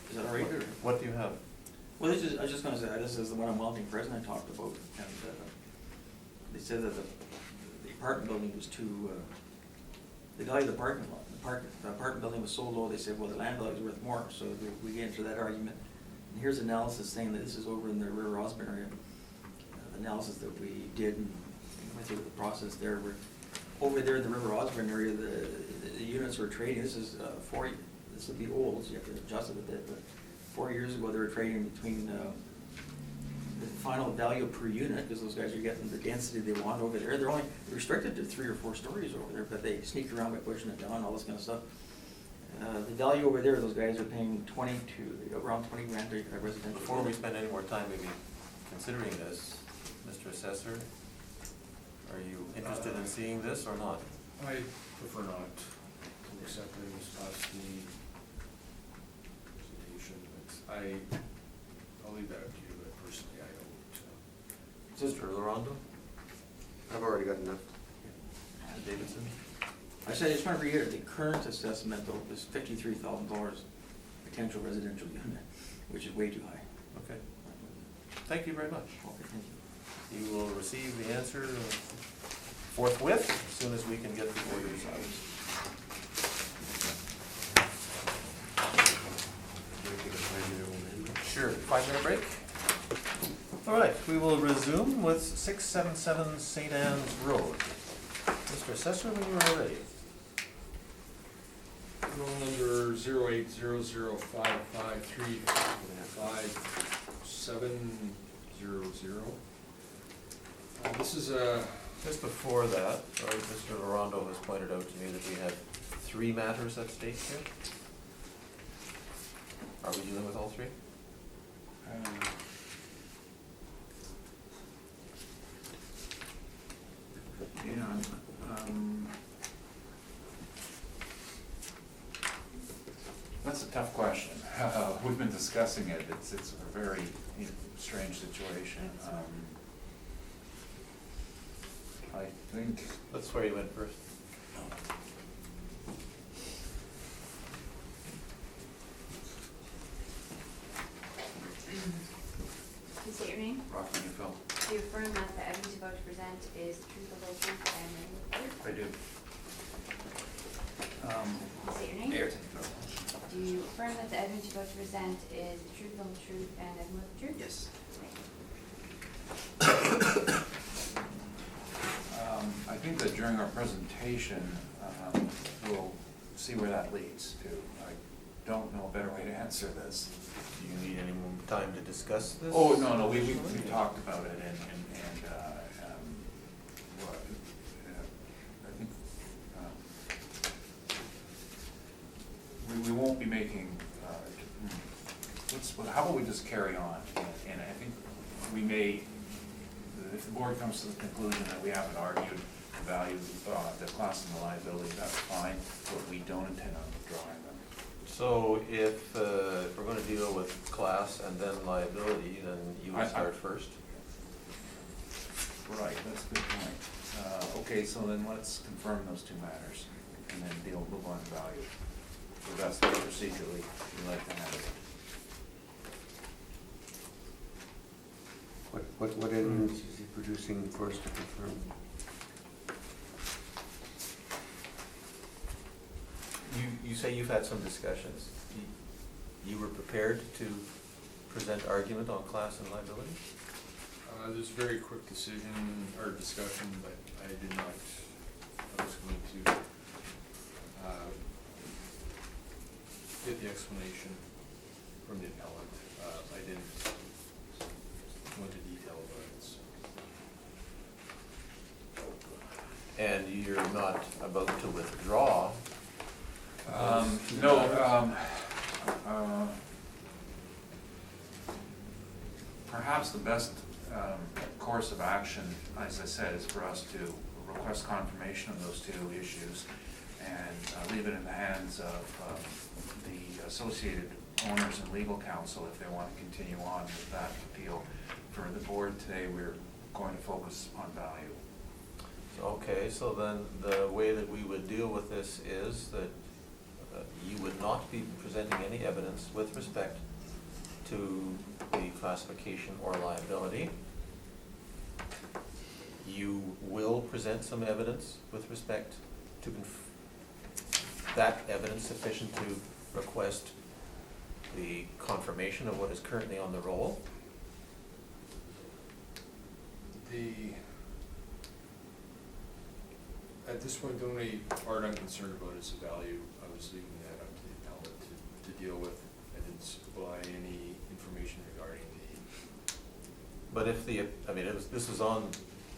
Is that all right, or? What do you have? Well, I was just gonna say, this is the one on Wellington Crescent I talked about, and they said that the apartment building was too, the value of the parking lot, the apartment building was so low, they said, well, the land value is worth more, so we get into that argument. And here's analysis saying that this is over in the River Osborne area, analysis that we did, and went through the process there, where over there in the River Osborne area, the units were trading, this is this would be old, so you have to adjust it a bit, but 4 years ago, they were trading between the final value per unit, because those guys are getting the density they want over there. They're only restricted to 3 or 4 stories over there, but they sneak around by pushing it down, all this kind of stuff. The value over there, those guys are paying around 20 grand a residential. Before we spend any more time maybe considering this, Mr. Assessor, are you interested in seeing this or not? I prefer not to accept it as past the presentation, but I'll leave that up to you, but personally, I don't. Mr. Larondo? I've already got enough. Mr. Davidson? I just want to reiterate, the current assessment though is $53,000 potential residential unit, which is way too high. Okay. Thank you very much. Okay, thank you. You will receive the answer forthwith, as soon as we can get the orders out. Sure, 5-minute break? All right, we will resume with 677 St. Anne's Road. Mr. Assessor, when you are ready. Roll number 08055355700. This is a, Just before that, Mr. Larondo has pointed out to me that we have 3 matters at stake here. Are we dealing with all 3? That's a tough question. We've been discussing it. It's a very strange situation. I think, Let's swear you in first. Please state your name. Rocky and Phil. Do you affirm that the evidence you're about to present is the truth, the whole truth, and nothing but the truth? I do. Please state your name. Ayrton Phil. Do you affirm that the evidence you're about to present is the truth, the whole truth, and nothing but the truth? Yes. Thank you. I think that during our presentation, we'll see where that leads to. I don't know a better way to answer this. Do you need any more time to discuss this? Oh, no, we talked about it and, well, I think, we won't be making, how about we just carry on? And I think we may, if the board comes to the conclusion that we haven't argued the value, the cost and the liability, that's fine, but we don't intend on withdrawing them. So if we're gonna deal with class and then liability, then you would start first? Right, that's a good point. Okay, so then let's confirm those 2 matters, and then move on to value. So that's the procedurally we like to have it. What evidence is he producing for us to confirm? You say you've had some discussions. You were prepared to present argument on class and liability? there's a very quick decision or discussion, but I did not, I was going to get the explanation from the appellant. I didn't go into detail about it. And you're not about to withdraw? No, perhaps the best course of action, as I said, is for us to request confirmation of those 2 issues and leave it in the hands of the associated owners and legal counsel if they want to continue on with that appeal. For the board today, we're going to focus on value. Okay, so then the way that we would deal with this is that you would not be presenting any evidence with respect to the classification or liability. You will present some evidence with respect to that evidence sufficient to request the confirmation of what is currently on the roll. At this point, the only part I'm concerned about is the value. I was leaving that up to the appellant to deal with. I didn't supply any information regarding But if this is on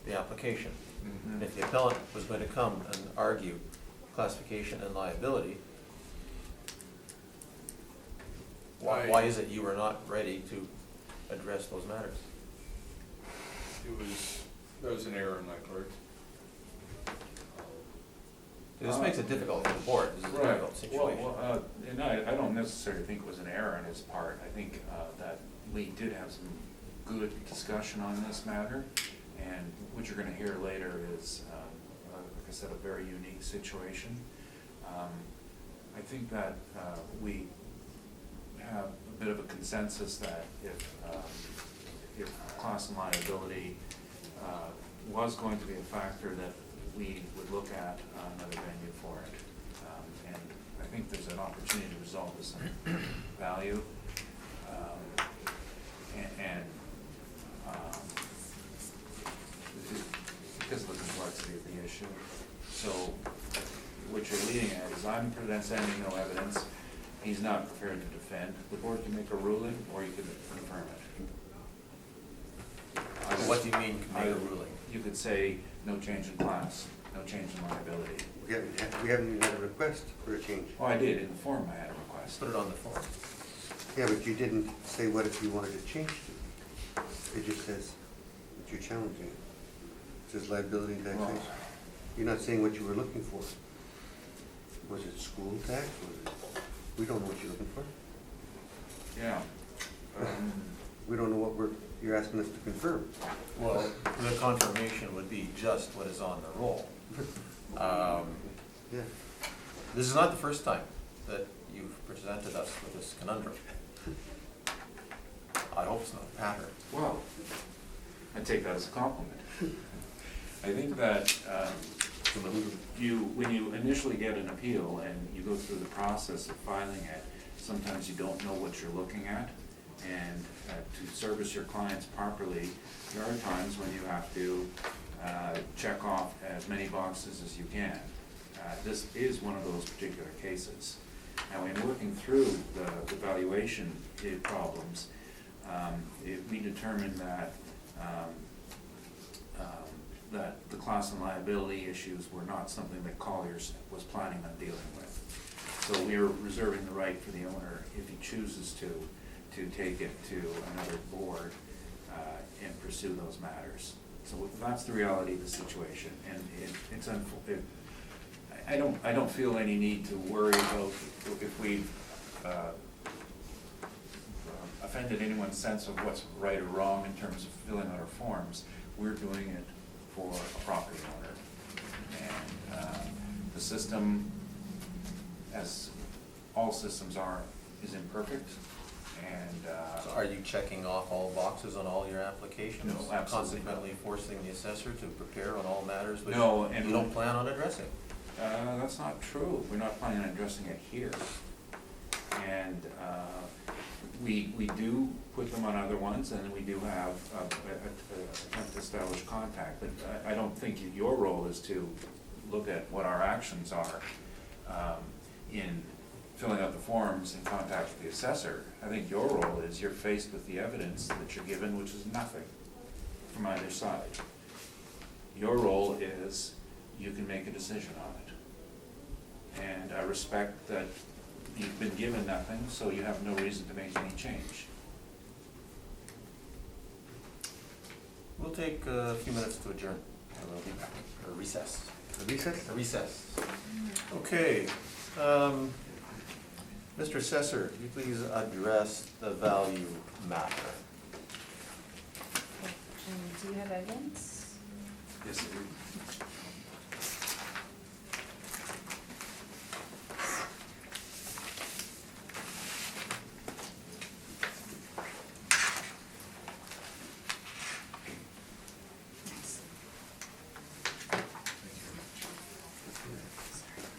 the application. Mm-hmm. If the appellant was going to come and argue classification and liability, why is it you were not ready to address those matters? that was an error on my part. This makes it difficult for the board. This is a difficult situation. Well, and I don't necessarily think it was an error on his part. I think that we did have some good discussion on this matter, and what you're gonna hear later is, like I said, a very unique situation. I think that we have a bit of a consensus that if cost and liability was going to be a factor, that we would look at another venue for it. And I think there's an opportunity to resolve this in value. And because of the complexity of the issue. So what you're leading at is I'm presenting no evidence, he's not prepared to defend. The board can make a ruling, or you could confirm it. What do you mean, make a ruling? You could say, no change in class, no change in liability. We haven't even had a request for a change. Oh, I did, in the form I had a request. Put it on the form. Yeah, but you didn't say what if you wanted to change to. It just says that you're challenging it. It says liability and taxation. You're not saying what you were looking for. Was it school tax? Was it, we don't know what you're looking for. Yeah. We don't know what you're asking us to confirm. Well, the confirmation would be just what is on the roll. Yeah. This is not the first time that you've presented us with this conundrum. I hope it's not a pattern. Well, I take that as a compliment. I think that when you initially get an appeal and you go through the process of filing it, sometimes you don't know what you're looking at. And to service your clients properly, there are times when you have to check off as many boxes as you can. This is one of those particular cases. Now, in working through the valuation problems, we determined that that the class and liability issues were not something that Colliers was planning on dealing with. So we are reserving the right for the owner, if he chooses to take it to another board and pursue those matters. So that's the reality of the situation, and I don't feel any need to worry about if we've offended anyone's sense of what's right or wrong in terms of filling out our forms. We're doing it for a property owner, and the system, as all systems are, is imperfect. And So are you checking off all boxes on all your applications? No, absolutely not. Consequently forcing the assessor to prepare on all matters which No, and you don't plan on addressing? that's not true. We're not planning on addressing it here. And we do put them on other ones, and we do have attempt to establish contact. But I don't think your role is to look at what our actions are in filling out the forms and contact with the assessor. I think your role is you're faced with the evidence that you're given, which is nothing from either side. Your role is you can make a decision on it. And I respect that you've been given nothing, so you have no reason to make any change. We'll take a few minutes to adjourn, and we'll be back, or recess. A recess? A recess. Okay. Mr. Assessor, could you please address the value matter? Do you have evidence? Yes, it is.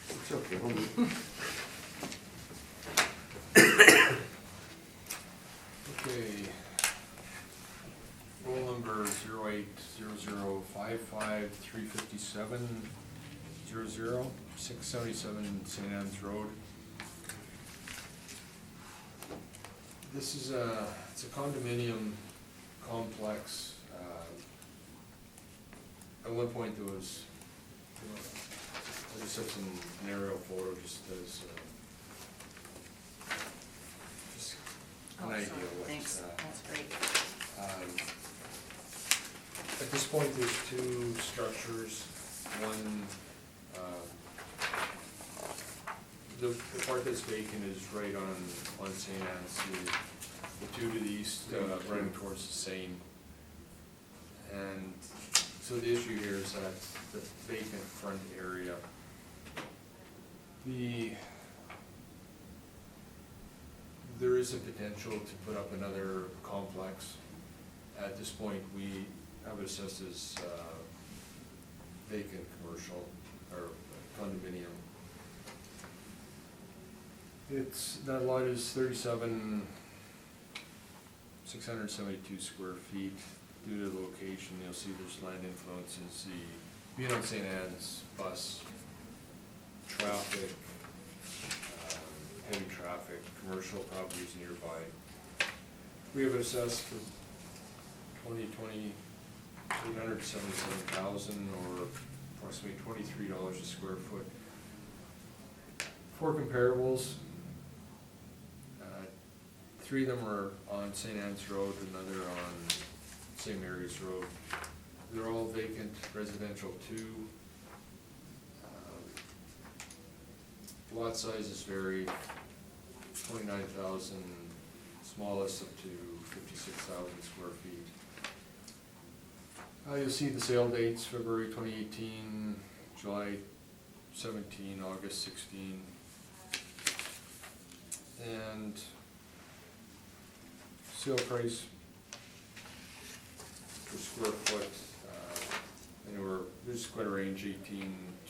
It's okay. Hold on. Okay. Roll number 080055355700, 677 St. Anne's Road. This is it's a condominium complex. At one point there was, I just have some aerial photo just as, just an idea sorry. what. Thanks, that's great. At this point, there's two structures. One, the part that's vacant is right on St. Anne's. The two to the east, running towards the Seine. And so the issue here is that the vacant front area, there is a potential to put up another complex. At this point, we have it assessed as vacant commercial or condominium. That lot is 37,672 square feet. due to the location, you'll see there's land influences, the being on St. Anne's, bus, traffic, heavy traffic, commercial properties nearby. We have assessed for 2020, $877,000 or approximately $23 a square foot. For comparables, 3 of them are on St. Anne's Road, another on St. Mary's Road. They're all vacant residential too. Lot sizes vary, 29,000, smallest up to 56,000 square feet. You'll see the sale dates, February 2018, July 17, August 16. And sale price per square foot, anywhere, there's quite a range, $18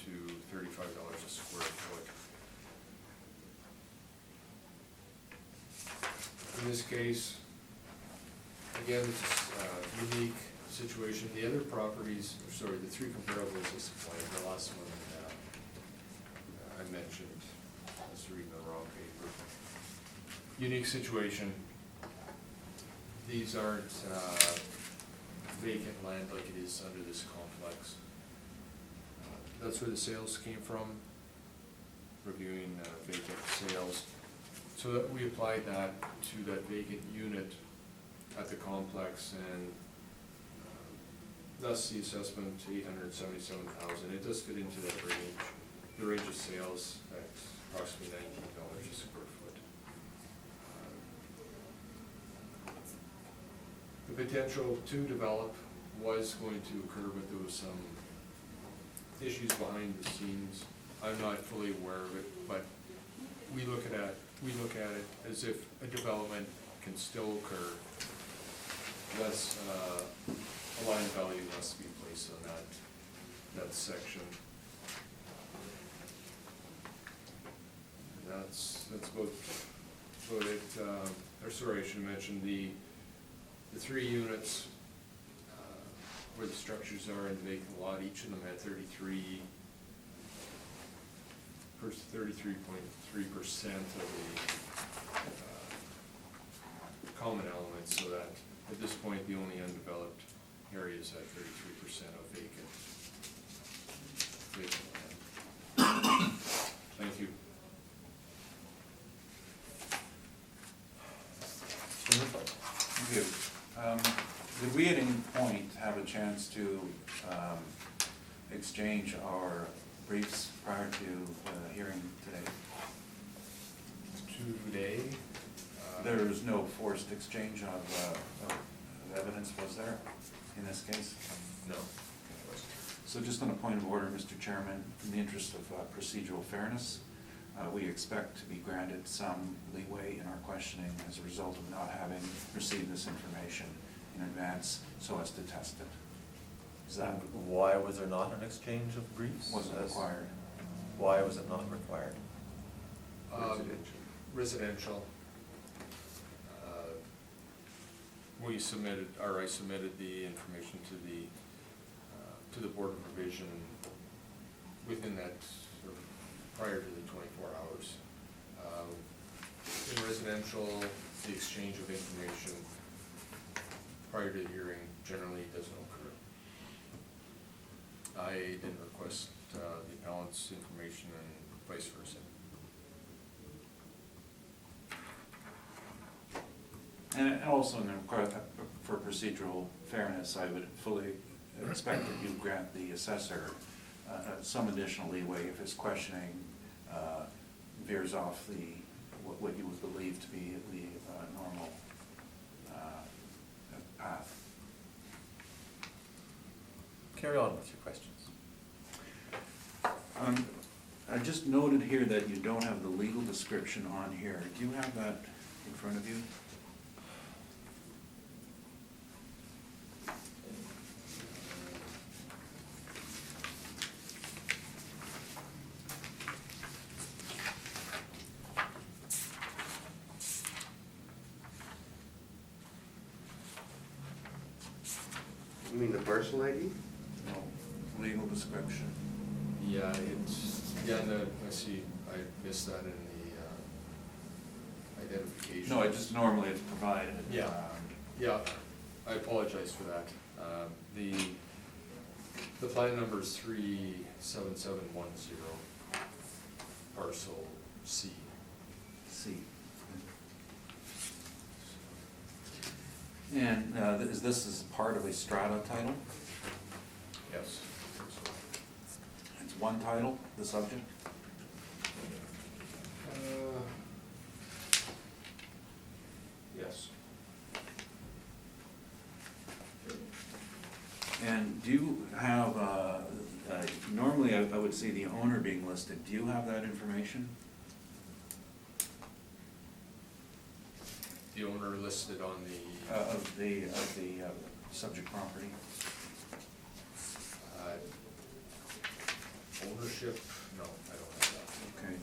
to $35 a square foot. In this case, again, it's a unique situation. The other properties, or sorry, the 3 comparables is the last one I mentioned. I was reading the wrong paper. Unique situation. These aren't vacant land like it is under this complex. That's where the sales came from, reviewing vacant sales. So that we applied that to that vacant unit at the complex, and thus the assessment to $877,000. It does fit into that range. The range of sales at approximately $19 a square foot. The potential to develop was going to occur, but there was some issues behind the scenes. I'm not fully aware of it, but we look at it as if a development can still occur. Thus, a line value must be placed on that section. And that's about it. Or sorry, I should mention the 3 units where the structures are in the vacant lot. Each of them had 33.3% of the common elements, so that at this point the only undeveloped areas had 33% of vacant land. Thank you. Thank you. Did we at any point have a chance to exchange our briefs prior to the hearing today? Today? There was no forced exchange of evidence, was there, in this case? No. So just on a point of order, Mr. Chairman, in the interest of procedural fairness, we expect to be granted some leeway in our questioning as a result of not having received this information in advance so as to test it. Is that Why was there not an exchange of briefs? wasn't required? Why was it not required? Residential. We submitted, or I submitted the information to the Board of Revision within that, or prior to the 24 hours. In residential, the exchange of information prior to the hearing generally doesn't occur. I didn't request the appellant's information and vice versa. And also, for procedural fairness, I would fully expect that you grant the assessor some additional leeway if his questioning veers off what you would believe to be the normal path. Carry on with your questions. I just noted here that you don't have the legal description on here. Do you have that in front of you? You mean the parcel ID? No, legal description. Yeah, I see, I missed that in the identification. No, normally it's provided. Yeah. Yeah, I apologize for that. The plan number is 37710, parcel C. C. And is this part of a strata title? Yes. It's one title, the subject? Yes. And do you have, normally I would see the owner being listed. Do you have that information? The owner listed on the, Of the subject property? ownership, no, I don't have that. Okay.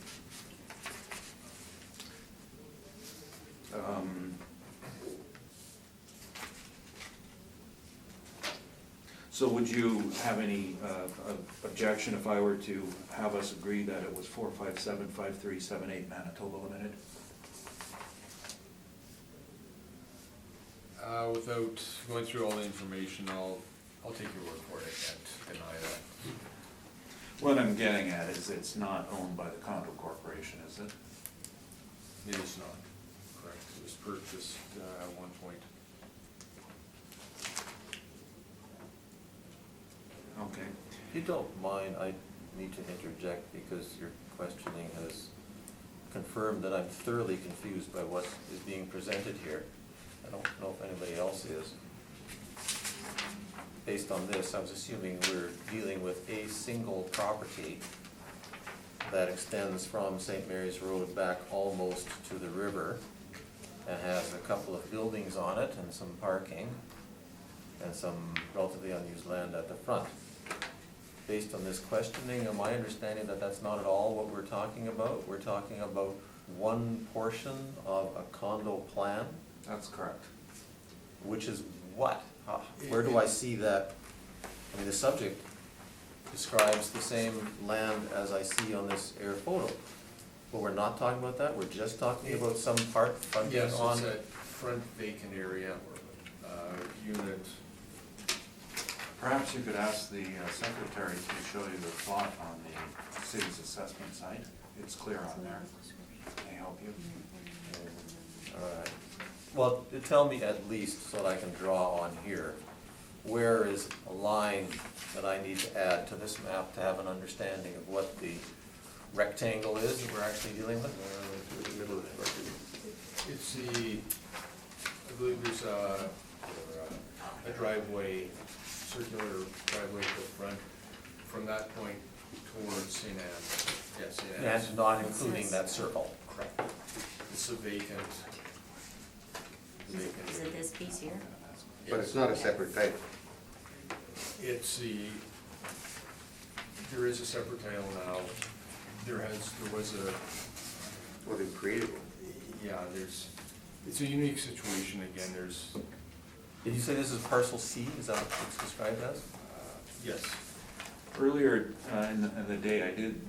So would you have any objection if I were to have us agree that it was 4575378 Manitoba Limited? Without going through all the information, I'll take your word for it. I can't deny that. What I'm getting at is it's not owned by the condo corporation, is it? It is not, correct. It was purchased at one point. Okay. If you don't mind, I need to interject because your questioning has confirmed that I'm thoroughly confused by what is being presented here. I don't know if anybody else is. Based on this, I was assuming we're dealing with a single property that extends from St. Mary's Road back almost to the river and has a couple of buildings on it and some parking and some relatively unused land at the front. Based on this questioning, am I understanding that that's not at all what we're talking about? We're talking about one portion of a condo plan, That's correct. which is what? Where do I see that? I mean, the subject describes the same land as I see on this air photo. But we're not talking about that, we're just talking about some part fronting Yes, on. it's a front vacant area, unit. Perhaps you could ask the secretary to show you the plot on the city's assessment site. It's clear on there. Can I help you? All right. Well, tell me at least, so that I can draw on here, where is a line that I need to add to this map to have an understanding of what the rectangle is that we're actually dealing with? In the middle of the record. It's I believe there's a driveway, circular driveway to the front, from that point towards St. Anne's. Yes, St. Anne's. And not including that circle. Correct. It's a vacant. Is it this piece here? But it's not a separate title. It's there is a separate title now. There was a, Well, they've created one. yeah, it's a unique situation again, Did you say this is parcel C, is that what it's described as? yes. Earlier in the day, I did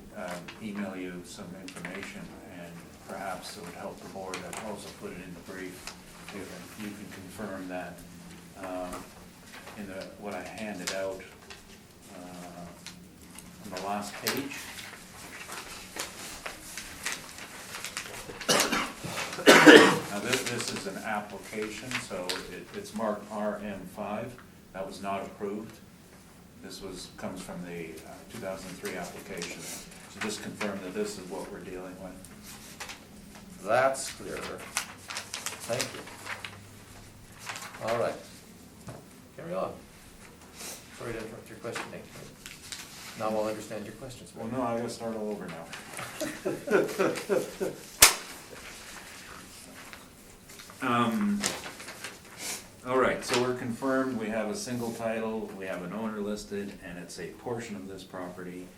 email you some information, and perhaps it would help the board. I've also put it in the brief. If you can confirm that in what I handed out on the last page. Now this is an application, so it's marked RM5. That was not approved. This comes from the 2003 application. So just confirm that this is what we're dealing with. That's clearer. Thank you. All right. Carry on. Sorry to interrupt your questioning. Now I'll understand your questions. Well, no, I gotta start all over now. All right, so we're confirmed, we have a single title, we have an owner listed, and it's a portion of this property.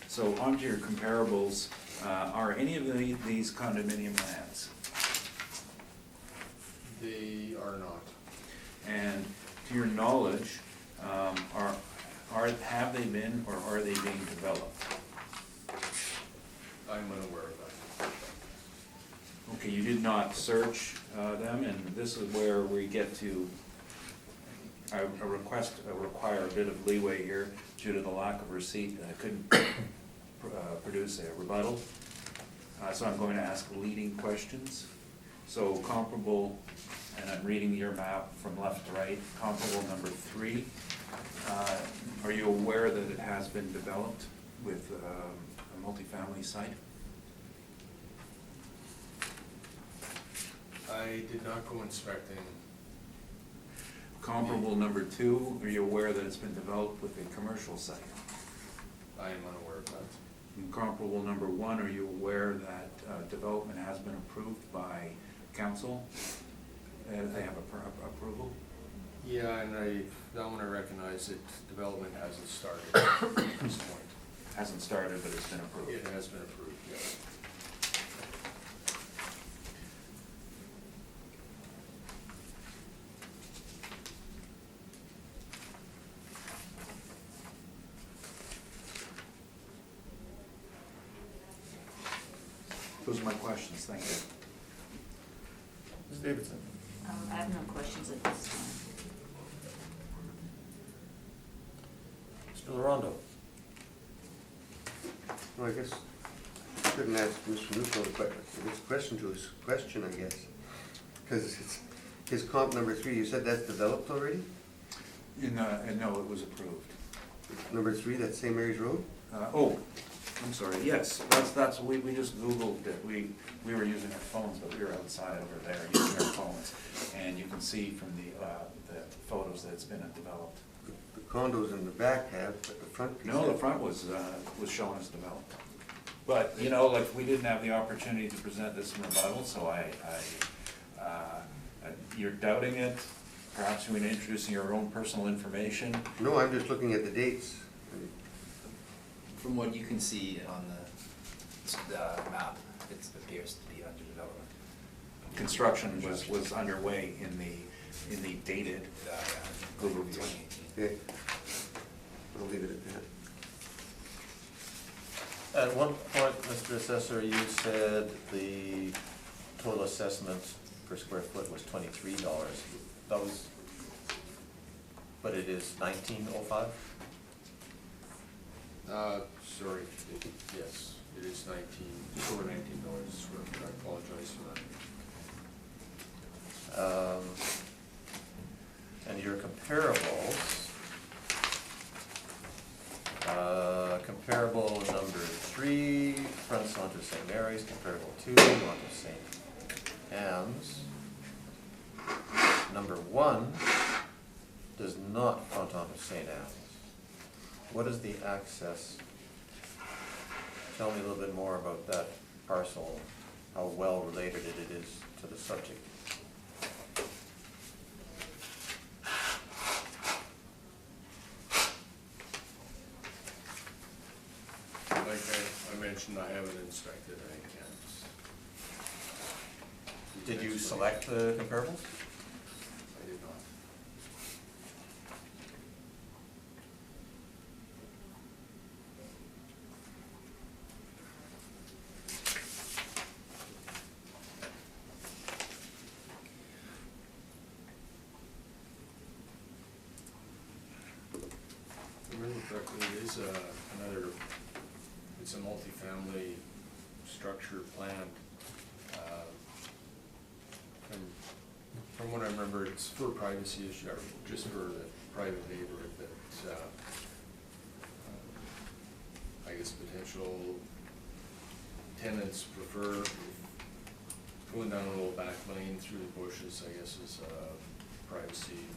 So onto your comparables, are any of these condominium lands? They are not. And to your knowledge, Have they been or are they being developed? I'm unaware of that. Okay, you did not search them, and this is where we get to, a request, require a bit of leeway here due to the lack of receipt, and I couldn't produce a rebuttal. So I'm going to ask leading questions. So comparable, and I'm reading your map from left to right, comparable number 3. Are you aware that it has been developed with a multifamily site? I did not go inspecting. Comparable number 2, are you aware that it's been developed with a commercial site? I am unaware of that. And comparable number 1, are you aware that development has been approved by council? They have approval? Yeah, and that one I recognize that development hasn't started at this point. Hasn't started, but it's been approved. It has been approved, yes. Those are my questions, thank you. Ms. Davidson? I have no questions at this time. Mr. LaRondo? Well, I guess I couldn't ask Mr. Newfield, but it's a question to his question, I guess. Because it's his comp number 3, you said that's developed already? No, it was approved. Number 3, that St. Mary's Road? Oh, I'm sorry, yes, that's, we just Googled it. We were using our phones, but we were outside over there using our phones. And you can see from the photos that it's been developed. The condos in the back have, but the front piece. No, the front was shown as developed. But, you know, like, we didn't have the opportunity to present this in rebuttal, so you're doubting it, perhaps you're introducing your own personal information. No, I'm just looking at the dates. From what you can see on the map, it appears to be under development. Construction was underway in the dated Google view. 2018. Okay. I'll leave it at that. At one point, Mr. Assessor, you said the total assessment per square foot was $23. That was, but it is $19.05? Sorry, yes, it is just over $19 a square foot. I apologize for that. And your comparables, comparable number 3 fronts onto St. Mary's, comparable 2 onto St. Anne's. Number 1 does not front onto St. Anne's. What is the access? Tell me a little bit more about that parcel, how well related it is to the subject. Like I mentioned, I haven't inspected, I can't. Did you select the comparables? I did not. Remember correctly, it is it's a multifamily structure plan. From what I remember, it's for a privacy issue, or just for the private neighborhood that, I guess potential tenants prefer. Going down a little back lane through the bushes, I guess, is privacy.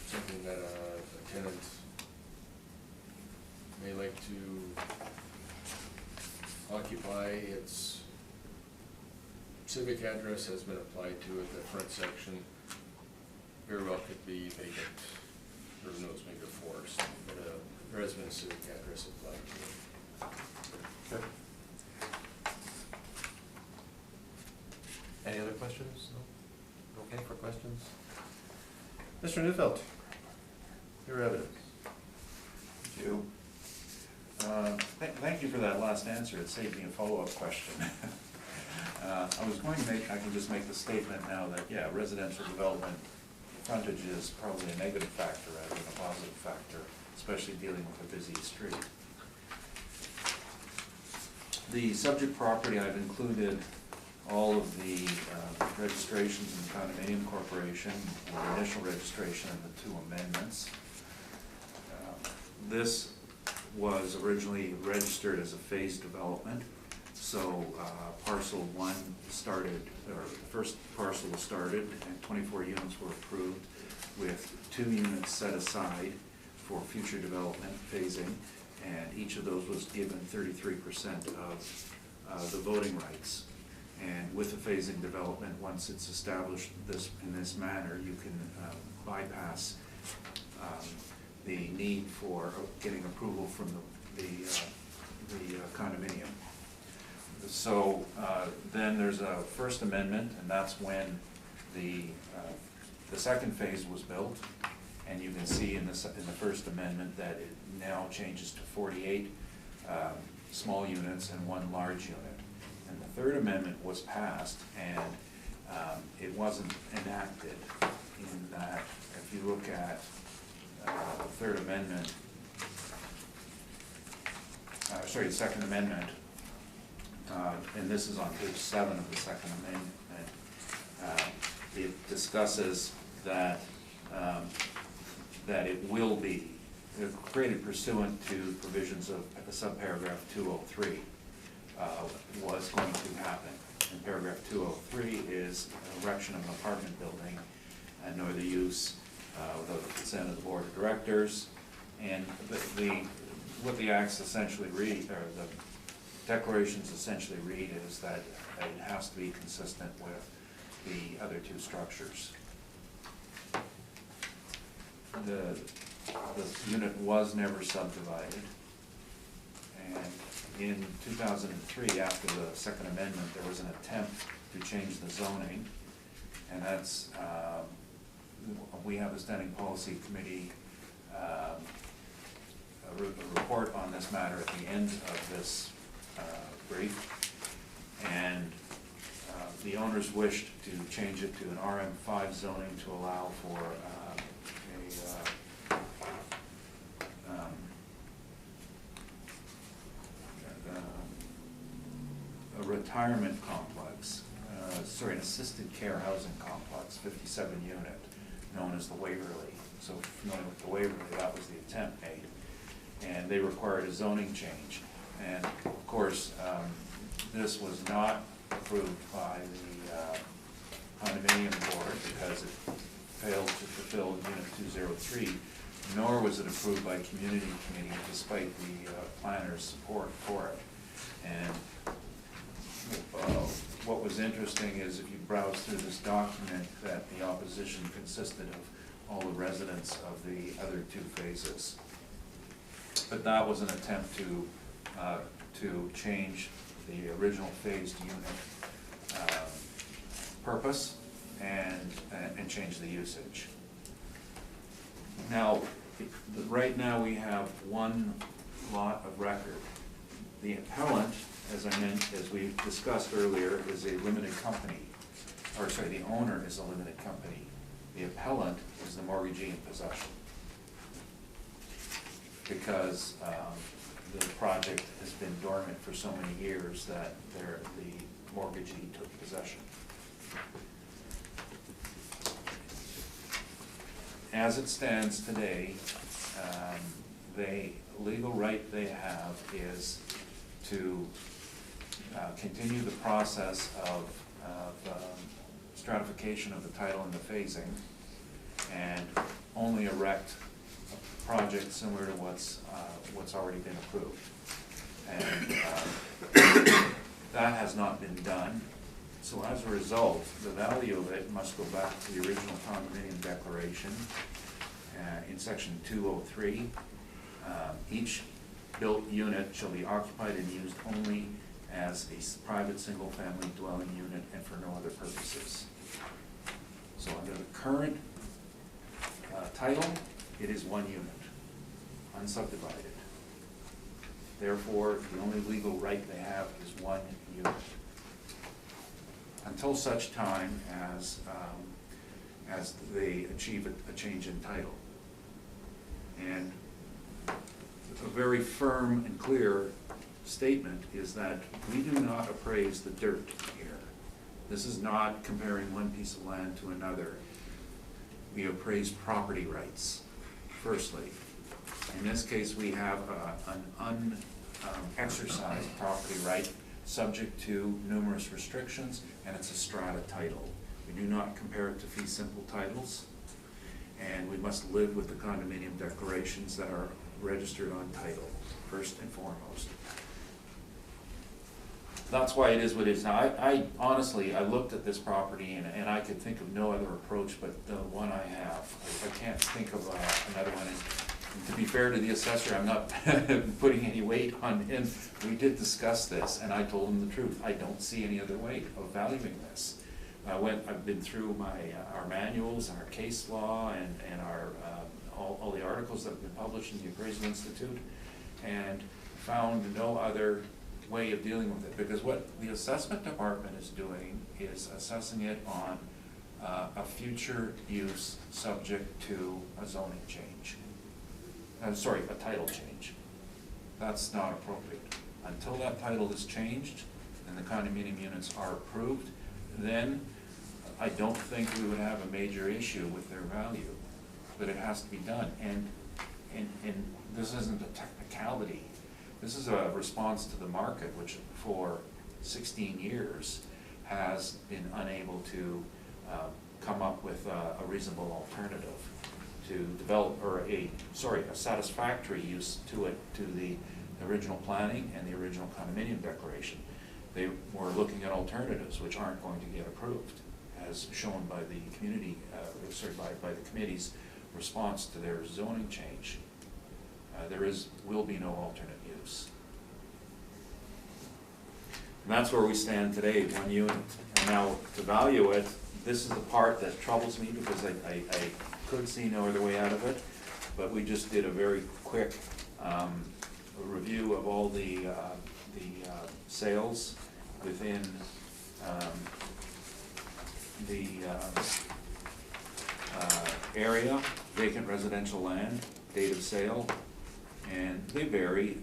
Something that a tenant may like to occupy. Its civic address has been applied to it, the front section very well could be vacant, or who knows, maybe a forest, but there has been a civic address applied to it. Okay. Any other questions? No? Okay for questions? Mr. Neufeld, your evidence. Thank you. Thank you for that last answer. It saved me a follow-up question. I was going to I can just make the statement now that, yeah, residential development frontage is probably a negative factor rather than a positive factor, especially dealing with a busy street. The subject property, I've included all of the registrations in the condominium corporation, the initial registration and the 2 amendments. This was originally registered as a phased development. So parcel 1 started, or the first parcel was started, and 24 units were approved, with 2 units set aside for future development phasing, and each of those was given 33% of the voting rights. And with the phasing development, once it's established in this manner, you can bypass the need for getting approval from the condominium. So then there's a First Amendment, and that's when the second phase was built. And you can see in the First Amendment that it now changes to 48 small units and 1 large unit. And the Third Amendment was passed, and it wasn't enacted in that, if you look at the Third Amendment, the Second Amendment, and this is on page 7 of the Second Amendment, it discusses that it will be created pursuant to provisions of subparagraph 203 was going to happen. And paragraph 203 is erection of an apartment building nor the use without the consent of the board of directors. And what the acts essentially read, or the declarations essentially read, is that it has to be consistent with the other 2 structures. The unit was never subdivided, and in 2003, after the Second Amendment, there was an attempt to change the zoning, and that's, we have a standing policy committee, a report on this matter at the end of this brief, and the owners wished to change it to an RM5 zoning to allow for a retirement complex, an assisted care housing complex, 57 unit, known as the Waverly. So familiar with the Waverly, that was the attempt made. And they required a zoning change. And of course, this was not approved by the condominium board because it failed to fulfill Unit 203, nor was it approved by community committee despite the planner's support for it. And what was interesting is if you browse through this document that the opposition consisted of all the residents of the other 2 phases. But that was an attempt to change the original phased unit purpose and change the usage. Now, right now we have 1 lot of record. The appellant, as we discussed earlier, is a limited company, the owner is a limited company. The appellant is the mortgagee in possession, because the project has been dormant for so many years that the mortgagee took possession. As it stands today, the legal right they have is to continue the process of stratification of the title and the phasing, and only erect a project similar to what's already been approved. And that has not been done. So as a result, the value of it must go back to the original condominium declaration in section 203. Each built unit shall be occupied and used only as a private single-family dwelling unit and for no other purposes. So under the current title, it is one unit, unsubdivided. Therefore, the only legal right they have is one unit. Until such time as they achieve a change in title. And a very firm and clear statement is that we do not appraise the dirt here. This is not comparing one piece of land to another. We appraise property rights, firstly. In this case, we have an unexercised property right subject to numerous restrictions, and it's a strata title. We do not compare it to fee simple titles, and we must live with the condominium declarations that are registered on title, first and foremost. That's why it is what it is. Now, I honestly, I looked at this property and I could think of no other approach but the one I have. I can't think of another one. And to be fair to the assessor, I'm not putting any weight on him. We did discuss this, and I told him the truth. I don't see any other way of valuing this. I've been through our manuals and our case law and our all the articles that have been published in the Appraisal Institute, and found no other way of dealing with it, because what the assessment department is doing is assessing it on a future use subject to a zoning change. I'm sorry, a title change. That's not appropriate. Until that title is changed and the condominium units are approved, then I don't think we would have a major issue with their value, but it has to be done. And this isn't a technicality. This is a response to the market, which for 16 years has been unable to come up with a reasonable alternative to develop, or a satisfactory use to it, to the original planning and the original condominium declaration. They were looking at alternatives which aren't going to get approved, as shown by the community, by the committee's response to their zoning change. Will be no alternate use. And that's where we stand today, one unit. And now, to value it, this is the part that troubles me, because I could see no other way out of it. But we just did a very quick review of all the sales within the area, vacant residential land, date of sale, and they vary.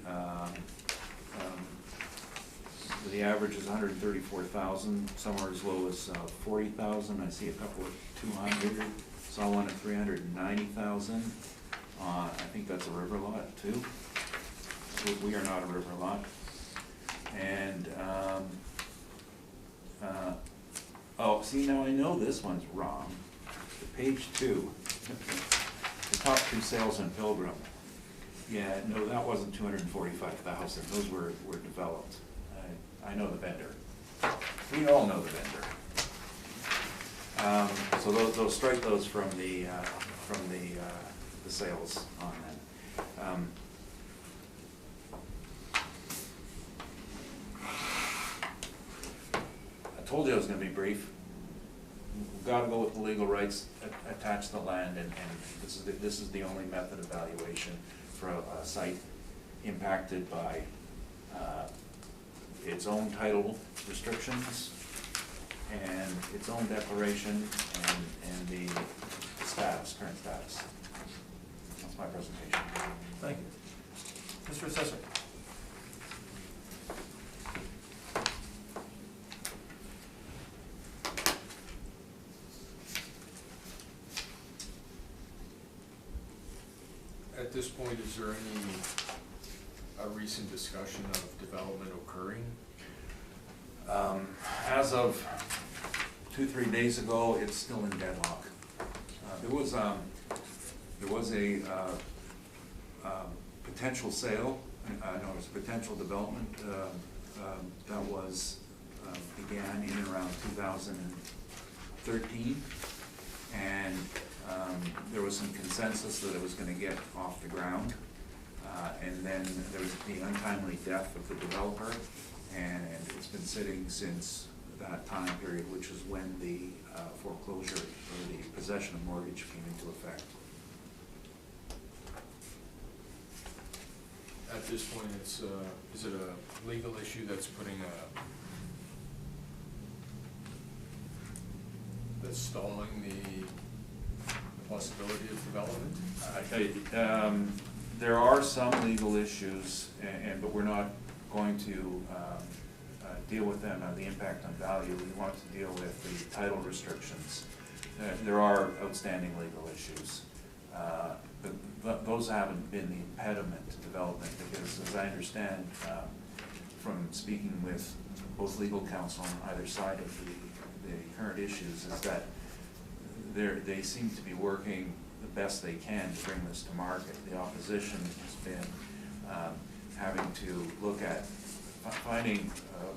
The average is 134,000, somewhere as low as 40,000. I see a couple of 200. Saw one at 390,000. I think that's a river lot too. We are not a river lot. And oh, see, now I know this one's wrong. Page 2, the top 2 sales in Pilgrim. Yeah, no, that wasn't 245,000. Those were developed. I know the vendor. We all know the vendor. So those strike those from the sales on that. I told you I was going to be brief. We've got to go with the legal rights attached to the land, and this is the only method of valuation for a site impacted by its own title restrictions and its own declaration and the status, current status. That's my presentation. Thank you. Mr. Assessor. At this point, is there a recent discussion of development occurring? As of 2-3 days ago, it's still in deadlock. There was a potential sale, it was a potential development that was began in and around 2013, and there was some consensus that it was going to get off the ground, and then there was the untimely death of the developer, and it's been sitting since that time period, which is when the foreclosure or the possession of mortgage came into effect. at this point, it's, is it a legal issue that's that's stalling the possibility of development? There are some legal issues, but we're not going to deal with them on the impact on value. We want to deal with the title restrictions. There are outstanding legal issues, but those haven't been the impediment to development, because as I understand from speaking with both legal counsel on either side of the current issues, is that they seem to be working the best they can to bring this to market. The opposition has been having to look at finding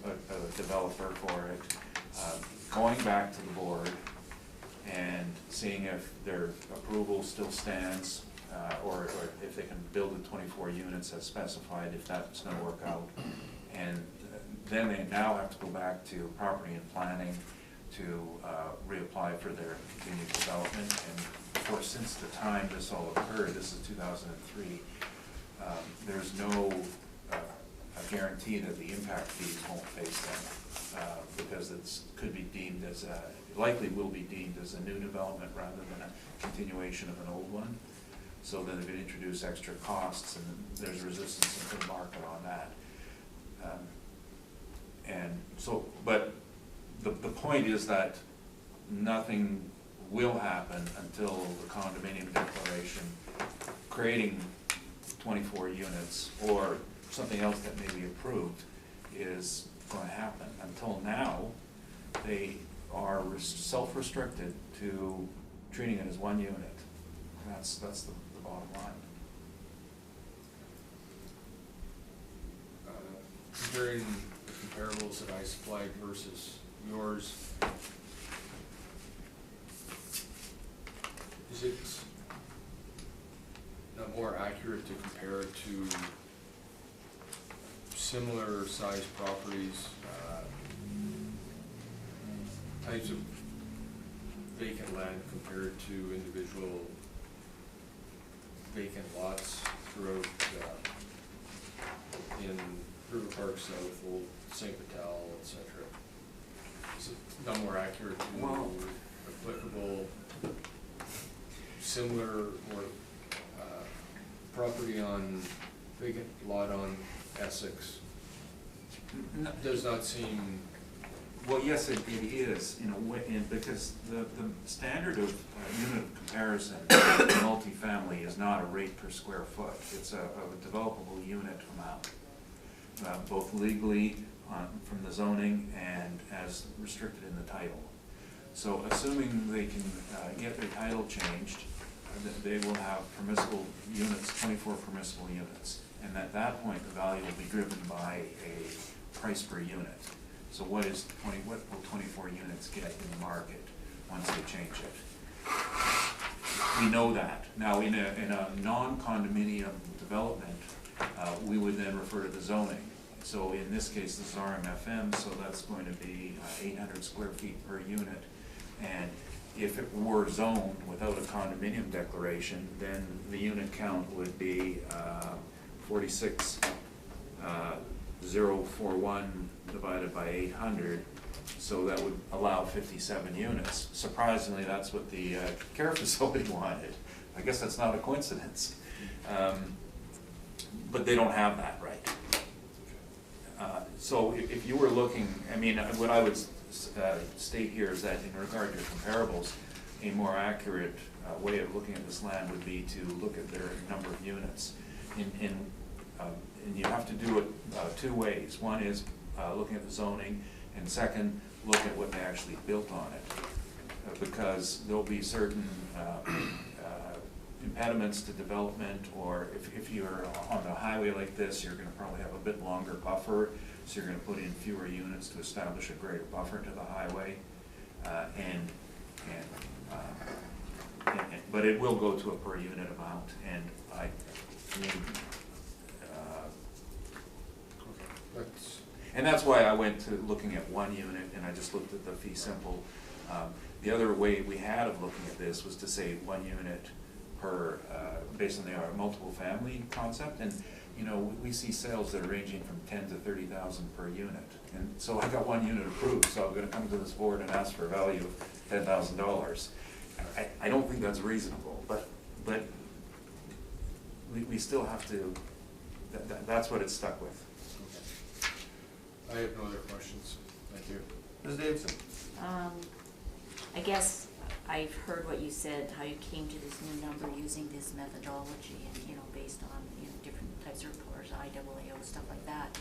a developer for it, going back to the board and seeing if their approval still stands, or if they can build the 24 units as specified, if that's going to work out. And then they now have to go back to property and planning to reapply for their continued development. And of course, since the time this all occurred, this is 2003, there's no guarantee that the impact fees won't face them, because it's could be deemed as likely will be deemed as a new development rather than a continuation of an old one. So then they've introduced extra costs, and there's resistance in the market on that. And so, but the point is that nothing will happen until the condominium declaration creating 24 units or something else that may be approved is going to happen. Until now, they are self-restricted to treating it as one unit. That's the bottom line. Comparing the comparables that I supplied versus yours, is it not more accurate to compare it to similar sized properties, types of vacant land compared to individual vacant lots throughout in River Park South, Old St. Vital, etc.? Is it not more accurate to applicable similar or property on vacant lot on Essex? Does not seem. Well, yes, it is, in a way, because the standard of unit of comparison in multifamily is not a rate per square foot. It's a developable unit amount, both legally from the zoning and as restricted in the title. So assuming they can get their title changed, they will have permissible units, 24 permissible units. And at that point, the value will be driven by a price per unit. So what will 24 units get in the market once they change it? We know that. Now, in a non-condominium development, we would then refer to the zoning. So in this case, this is RMFM, so that's going to be 800 square feet per unit. And if it were zoned without a condominium declaration, then the unit count would be 46,041 divided by 800, so that would allow 57 units. Surprisingly, that's what the care facility wanted. I guess that's not a coincidence. But they don't have that right. So if you were looking, I mean, what I would state here is that in regard to comparables, a more accurate way of looking at this land would be to look at their number of units. And you have to do it two ways. One is looking at the zoning, and second, look at what they actually built on it. Because there'll be certain impediments to development, or if you're on a highway like this, you're going to probably have a bit longer buffer, so you're going to put in fewer units to establish a greater buffer to the highway. But it will go to a per unit amount, and I mean, and that's why I went to looking at one unit, and I just looked at the fee simple. The other way we had of looking at this was to say 1 unit per, based on the multiple family concept. And you know, we see sales that are ranging from 10 to 30,000 per unit. And so I got one unit approved, so I'm gonna come to this board and ask for a value of $10,000. I don't think that's reasonable, but we still have to, that's what it's stuck with. I have no other questions. Thank you. Ms. Davidson? I guess I've heard what you said, how you came to this new number using this methodology and, you know, based on, you know, different types of reporters, IAAO, stuff like that.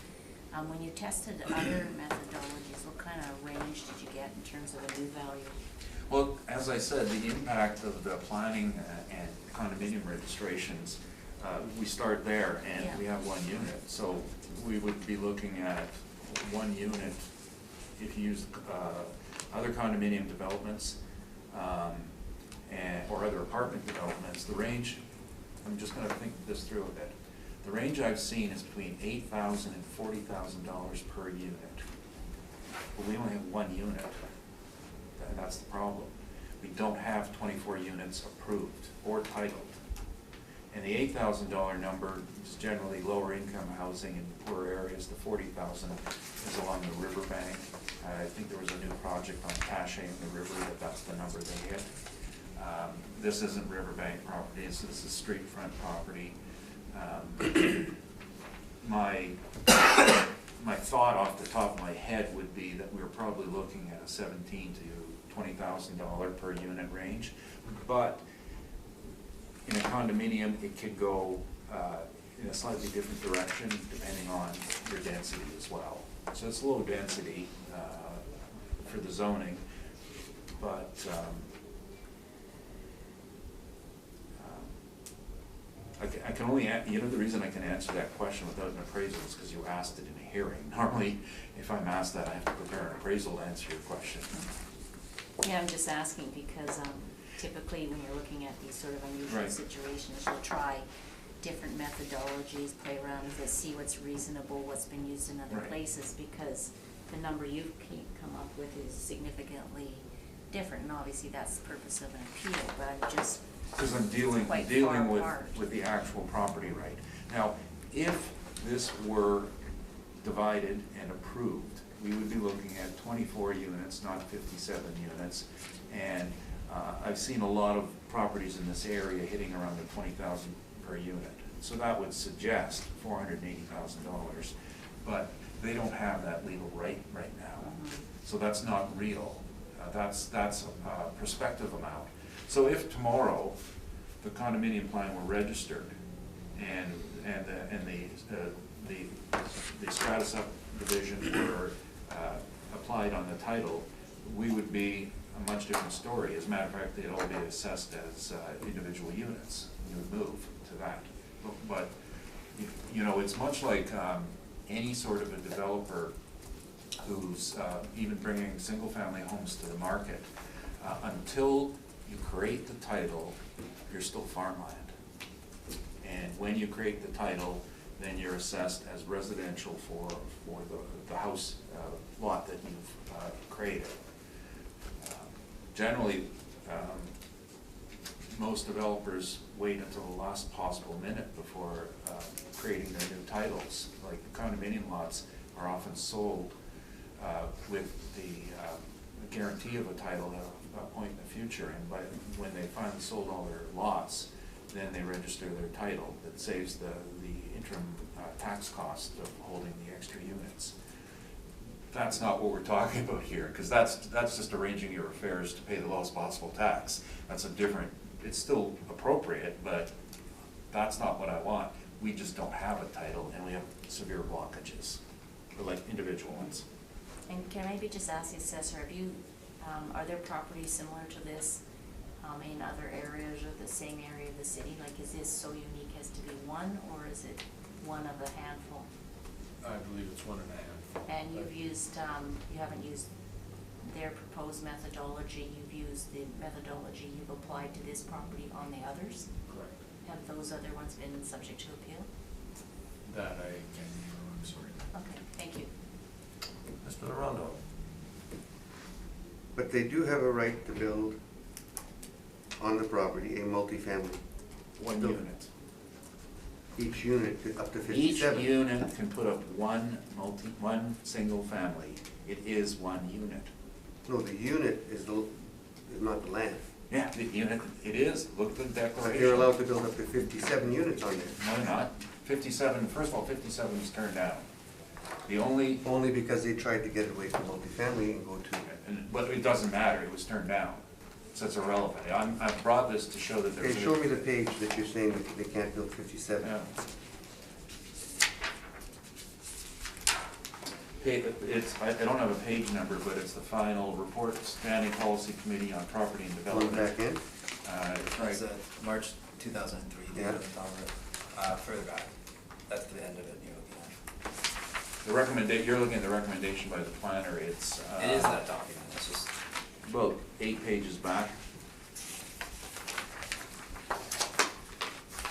When you tested other methodologies, what kind of range did you get in terms of a new value? Well, as I said, the impact of the planning and condominium registrations, we start there and Yeah. we have one unit. So we would be looking at one unit if you use other condominium developments or other apartment developments. The range, I'm just gonna think this through a bit. The range I've seen is between $8,000 and $40,000 per unit. But we only have one unit. And that's the problem. We don't have 24 units approved or titled. And the $8,000 number is generally lower income housing in poorer areas. The $40,000 is along the riverbank. I think there was a new project on caching the river, that's the number they hit. This isn't riverbank property, this is streetfront property. My thought off the top of my head would be that we're probably looking at a $17,000 to $20,000 per unit range. But in a condominium, it could go in a slightly different direction depending on your density as well. So it's low density for the zoning, but I can only, you know, the reason I can answer that question without an appraisal is because you asked it in a hearing. Normally, if I'm asked that, I have to prepare an appraisal to answer your question. Yeah, I'm just asking because typically when you're looking at these sort of unusual Right. situations, you'll try different methodologies, play around with it, see what's reasonable, what's been used in other Right. places, because the number you've come up with is significantly different, and obviously that's the purpose of an appeal, but I'm just Because I'm dealing quite far apart. with the actual property right. Now, if this were divided and approved, we would be looking at 24 units, not 57 units. And I've seen a lot of properties in this area hitting around the 20,000 per unit. So that would suggest $480,000, but they don't have that legal right now. So that's not real. That's a prospective amount. So if tomorrow the condominium plan were registered and the strata subdivision were applied on the title, we would be a much different story. As a matter of fact, they'd all be assessed as individual units. You would move to that. But you know, it's much like any sort of a developer who's even bringing single-family homes to the market. Until you create the title, you're still farmland. And when you create the title, then you're assessed as residential for the house lot that you've created. Generally, most developers wait until the last possible minute before creating their new titles. Like the condominium lots are often sold with the guarantee of a title at a point in the future, and when they finally sold all their lots, then they register their title. That saves the interim tax cost of holding the extra units. That's not what we're talking about here, because that's just arranging your affairs to pay the lowest possible tax. That's a different, it's still appropriate, but that's not what I want. We just don't have a title, and we have severe blockages, for like individual ones. And can I maybe just ask the assessor, have you, are there properties similar to this in other areas or the same area of the city? Like, is this so unique as to be one, or is it one of a handful? I believe it's 1 and a half. And you've used, you haven't used their proposed methodology, you've used the methodology you've applied to this property on the others? Correct. Have those other ones been subject to appeal? That I can't confirm, I'm sorry. Okay, thank you. Mr. Larondo? But they do have a right to build on the property a multifamily. One Still. unit. Each unit up to Each 57. unit can put up one single family. It is one unit. No, the unit is not the land. Yeah, the unit, it is, look at the But declaration. they're allowed to build up to 57 units on there. No, they're not. 57, first of all, 57 was turned down. The only, Only because they tried to get away from multifamily and go to, but it doesn't matter, it was turned down. So it's irrelevant. I brought this to show that okay, there's. show me the page that you're saying that they can't build 57. Yeah. I don't have a page number, but it's the final report, Standing Policy Committee on Property and Going Development. back in? That's March 2003, the Yeah. end of the top. Further back, that's the end of it you're looking at. You're looking at the recommendation by the planner, it's. It is that document, it's just, About 8 pages back.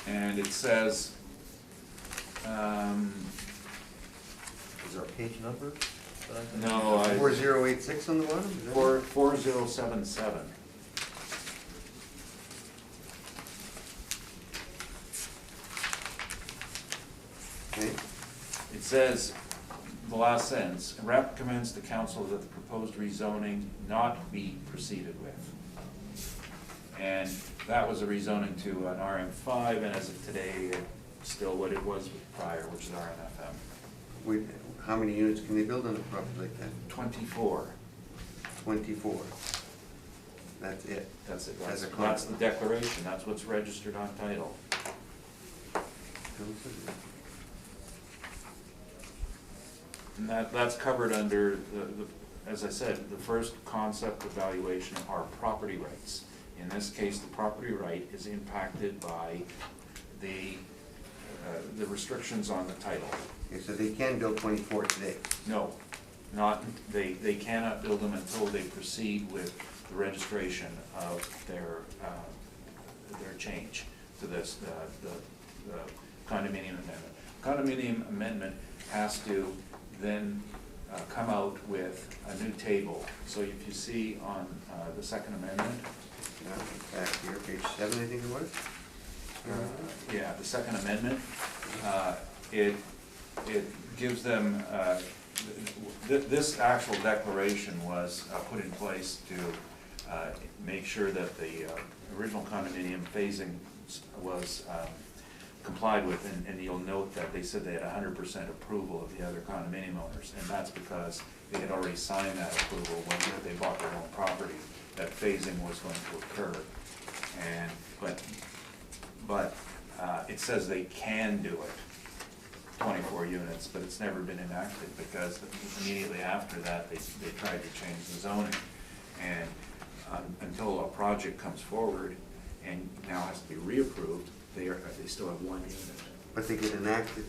And it says, Is there a page number? no, 4086 on the bottom? Is that it? 4077. Okay. It says, the last sentence, recommends to council that the proposed rezoning not be proceeded with. And that was a rezoning to an RM5, and as of today, it's still what it was prior, which is RMFM. How many units can they build on a property like that? 24, 24. That's it. that's it, As a that's the declaration, that's what's registered on title. And that's covered under as I said, the first concept evaluation are property rights. In this case, the property right is impacted by the restrictions on the title. Okay, so they can build 24 today. No, they cannot build them until they proceed with the registration of their change to this, the condominium amendment. Condominium amendment has to then come out with a new table. So if you see on the second amendment, Back here, page 7, I think it was. yeah, the second amendment, it gives them, this actual declaration was put in place to make sure that the original condominium phasing was complied with, and you'll note that they said they had 100% approval of the other condominium owners, and that's because they had already signed that approval when they bought their own property, that phasing was going to occur. And, but it says they can do it, 24 units, but it's never been enacted, because immediately after that, they tried to change the zoning. And until a project comes forward and now has to be reapproved, they still have 1 unit. But they get enacted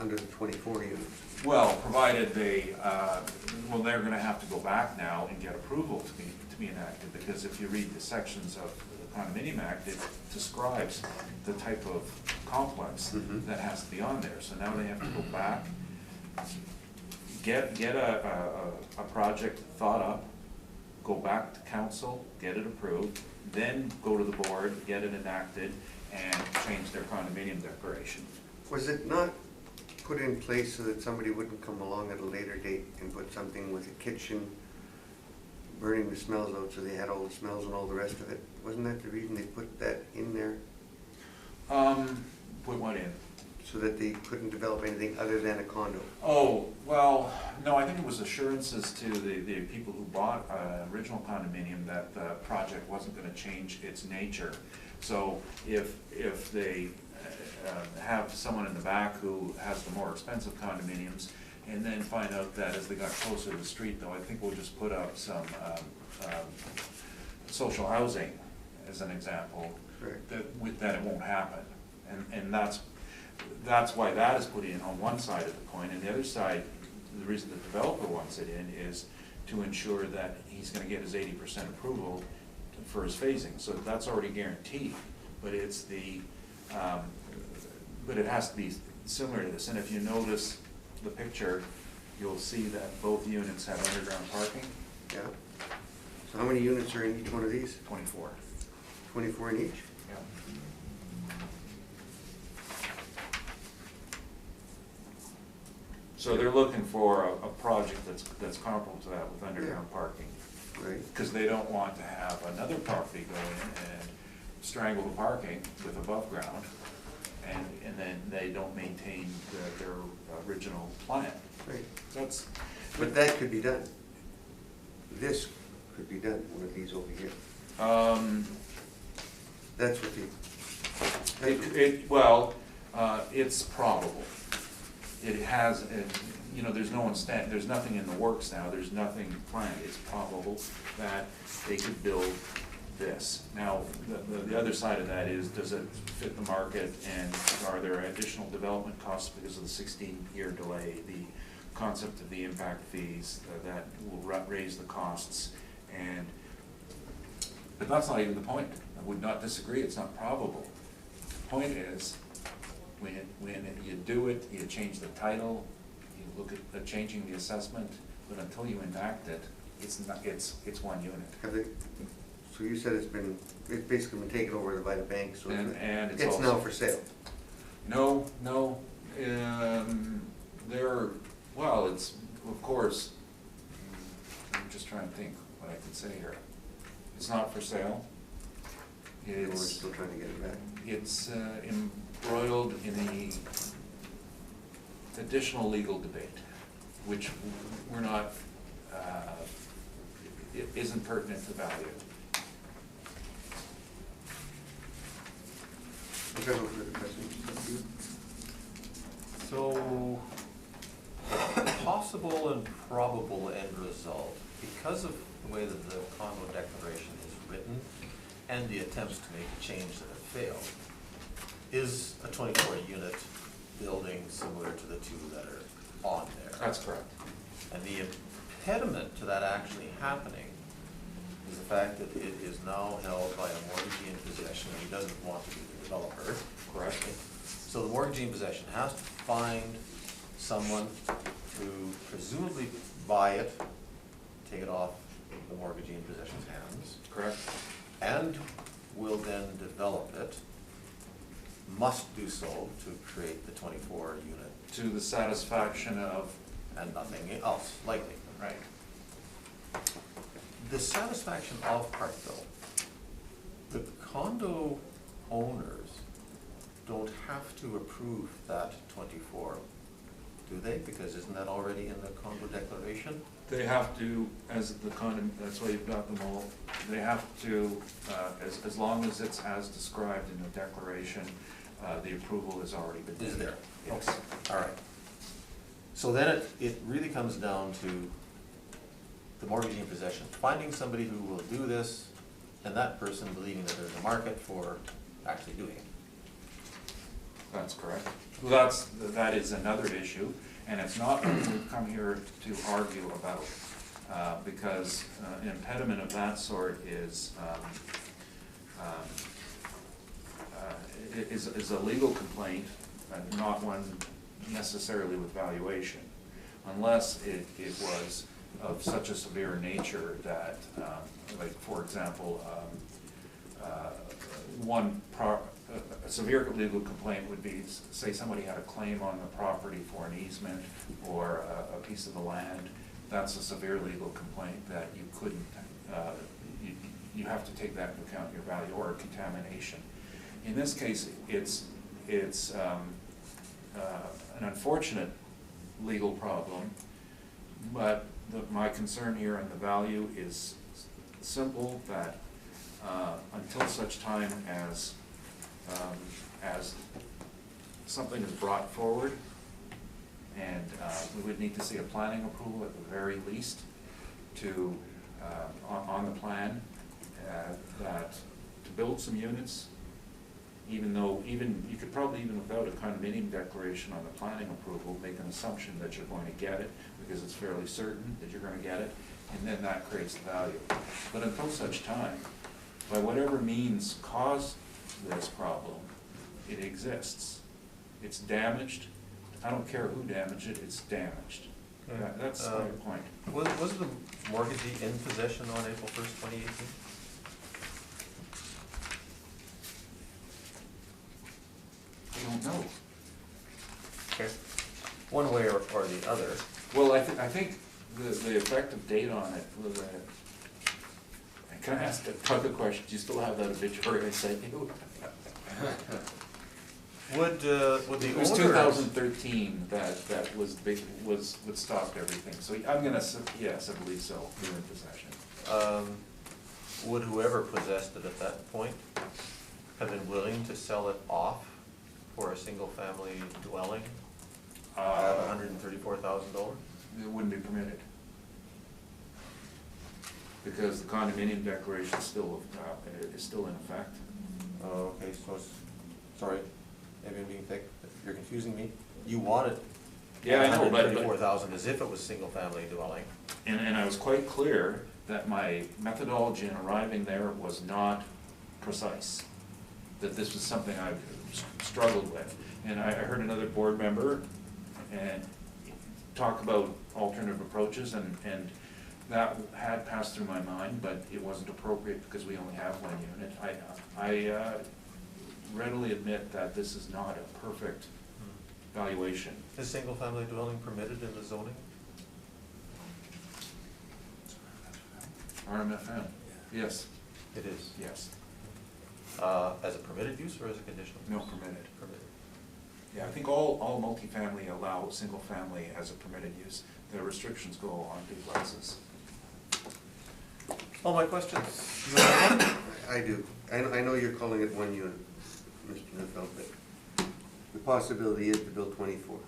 under the 24 units. Well, provided they, they're gonna have to go back now and get approval to be enacted, because if you read the sections of the Condominium Act, it describes the type of complex that has to be on there. So now they have to go back, get a project thought up, go back to council, get it approved, then go to the board, get it enacted, and change their condominium declaration. Was it not put in place so that somebody wouldn't come along at a later date and put something with a kitchen, burning the smells out, so they had all the smells and all the rest of it? Wasn't that the reason they put that in there? Put what in? So that they couldn't develop anything other than a condo? Oh, well, no, I think it was assurances to the people who bought original condominium that the project wasn't gonna change its nature. So if they have someone in the back who has the more expensive condominiums, and then find out that as they got closer to the street, though, I think we'll just put up some social housing as an example, Correct. that it won't happen. And that's why that is put in on one side of the coin, and the other side, the reason the developer wants it in is to ensure that he's gonna get his 80% approval for his phasing, so that's already guaranteed, but it's but it has to be similar to this, and if you notice the picture, you'll see that both units have underground parking. Yeah. So how many units are in each one of these? 24. 24 in each? Yeah. So they're looking for a project that's comparable to that with underground parking. Right. Because they don't want to have another property go in and strangle the parking with above ground, and then they don't maintain their original plan. Right. That's, But that could be done. This could be done, one of these over here. That's what the, well, it's probable. It has, there's no one there's nothing in the works now, there's nothing planned. It's probable that they could build this. Now, the other side of that is, does it fit the market, and are there additional development costs because of the 16-year delay, the concept of the impact fees that will raise the costs, but that's not even the point. I would not disagree, it's not probable. The point is, when you do it, you change the title, you look at changing the assessment, but until you enact it, it's one unit. have they, so you said it's basically been taken over by the bank, so And it's it's also- now for sale. No, it's, of course, I'm just trying to think what I could say here. It's not for sale. And we're It's, still trying to get it back. it's embroiled in the additional legal debate, which we're not, it isn't pertinent to value. Okay, no further questions. So, possible and probable end result, because of the way that the condo declaration is written and the attempts to make a change that have failed, is a 24-unit building similar to the two that are on there. That's correct. And the impediment to that actually happening is the fact that it is now held by a mortgagee in possession who doesn't want to be the developer. Correct. So the mortgagee in possession has to find someone to presumably buy it, take it off the mortgagee in possession's hands, Correct. and will then develop it, must do so to create the 24 unit To the satisfaction of, and nothing else likely. right. The satisfaction of part though, the condo owners don't have to approve that 24, do they? Because isn't that already in the condo declaration? They have to, as the condom, that's why you've got them all, they have to, as long as it's as described in the declaration, the approval has already been Is made. there? Yes. Okay, all right. So then it really comes down to the mortgagee in possession, finding somebody who will do this, and that person believing that there's a market for actually doing it. That's correct. That is another issue, and it's not what we've come here to argue about, because an impediment of that sort is a legal complaint, not one necessarily with valuation, unless it was of such a severe nature that, like, for example, a severe legal complaint would be, say somebody had a claim on the property for an easement or a piece of the land. That's a severe legal complaint that you couldn't, you have to take that into account in your value, or contamination. In this case, it's an unfortunate legal problem, but my concern here on the value is simple, that until such time as something is brought forward, and we would need to see a planning approval at the very least to, on the plan, that to build some units, even though, you could probably, even without a condominium declaration on the planning approval, make an assumption that you're going to get it, because it's fairly certain that you're going to get it, and then that creates the value. But until such time, by whatever means caused this problem, it exists. It's damaged. I don't care who damaged it, it's damaged. That's my point. Was the mortgagee in possession on April 1st, 2018? I don't know. Okay. one way or the other. Well, I think the effective date on it was, can I ask a question? Do you still have that obituary I sent you? Would the It was owners- 2013 that was big, what stopped everything. So I'm gonna, yes, I believe so, you're in possession. Would whoever possessed it at that point have been willing to sell it off for a single-family dwelling at $134,000? It wouldn't be permitted. Because the condominium declaration is still in effect. Oh, okay, so it's, sorry, maybe I'm being thick, you're confusing me. You want it Yeah, I know, but. $134,000 as if it was single-family dwelling. And I was quite clear that my methodology in arriving there was not precise, that this was something I struggled with. And I heard another board member and talk about alternative approaches, and that had passed through my mind, but it wasn't appropriate because we only have one unit. I readily admit that this is not a perfect valuation. Is single-family dwelling permitted in the zoning? RMFM, yes, It is. yes, As a permitted use or as a conditional? no use? permitted. Permitted. Yeah, I think all multifamily allow single-family as a permitted use. The restrictions go on duplexes. All my questions. I do. I know you're calling it one unit, Mr. Neufeld, but the possibility is to build 24.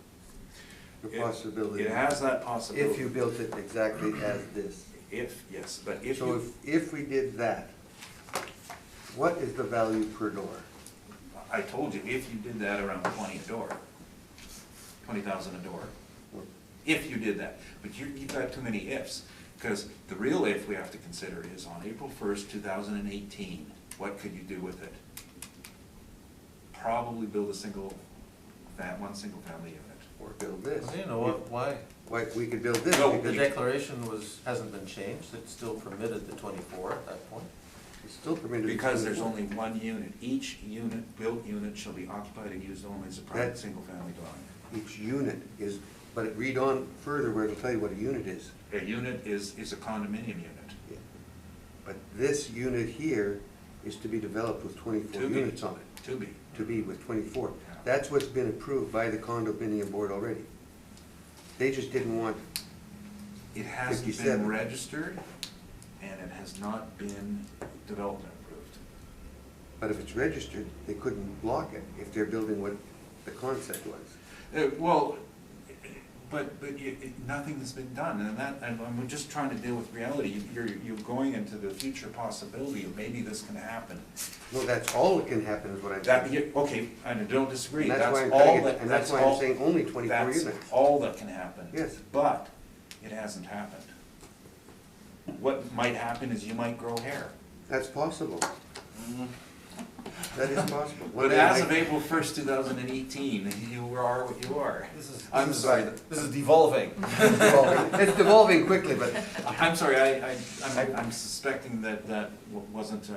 The possibility. It has that possibility. If you built it exactly as this. Yes, but if So you, if we did that, what is the value per door? I told you, if you did that around 20 a door, 20,000 a door, if you did that. But you've got too many ifs, because the real if we have to consider is on April 1st, 2018, what could you do with it? Probably build one single-family unit. Or build this? Well, you know what, why? Why, we could build this. No, because The declaration hasn't been changed, it still permitted the 24 at that point. It's still permitted. to Because do there's it. only one unit. Each built unit shall be occupied and used only as a private That- single-family dwelling. Each unit is, but read on further where it'll tell you what a unit is. A unit is a condominium unit. Yeah. But this unit here is to be developed with 24 To be. units on it, To be. to be with 24. Yeah. That's what's been approved by the condominium board already. They just didn't want, It hasn't 57. been registered, and it has not been development approved. but if it's registered, they couldn't block it if they're building what the concept was. Well, but nothing has been done, and we're just trying to deal with reality. You're going into the future possibility of maybe this can happen. No, that's all that can happen is what I'm saying. Okay, I don't disagree, And that's why that's I'm trying all to that, get, and that's why I'm saying only 24 units. That's all that can happen. Yes. But it hasn't happened. What might happen is you might grow hair. That's possible. That is possible. One But day as I- of April 1st, 2018, you are what you are. I'm sorry, This is devolving. It's devolving quickly, but, I'm sorry, I'm suspecting that wasn't,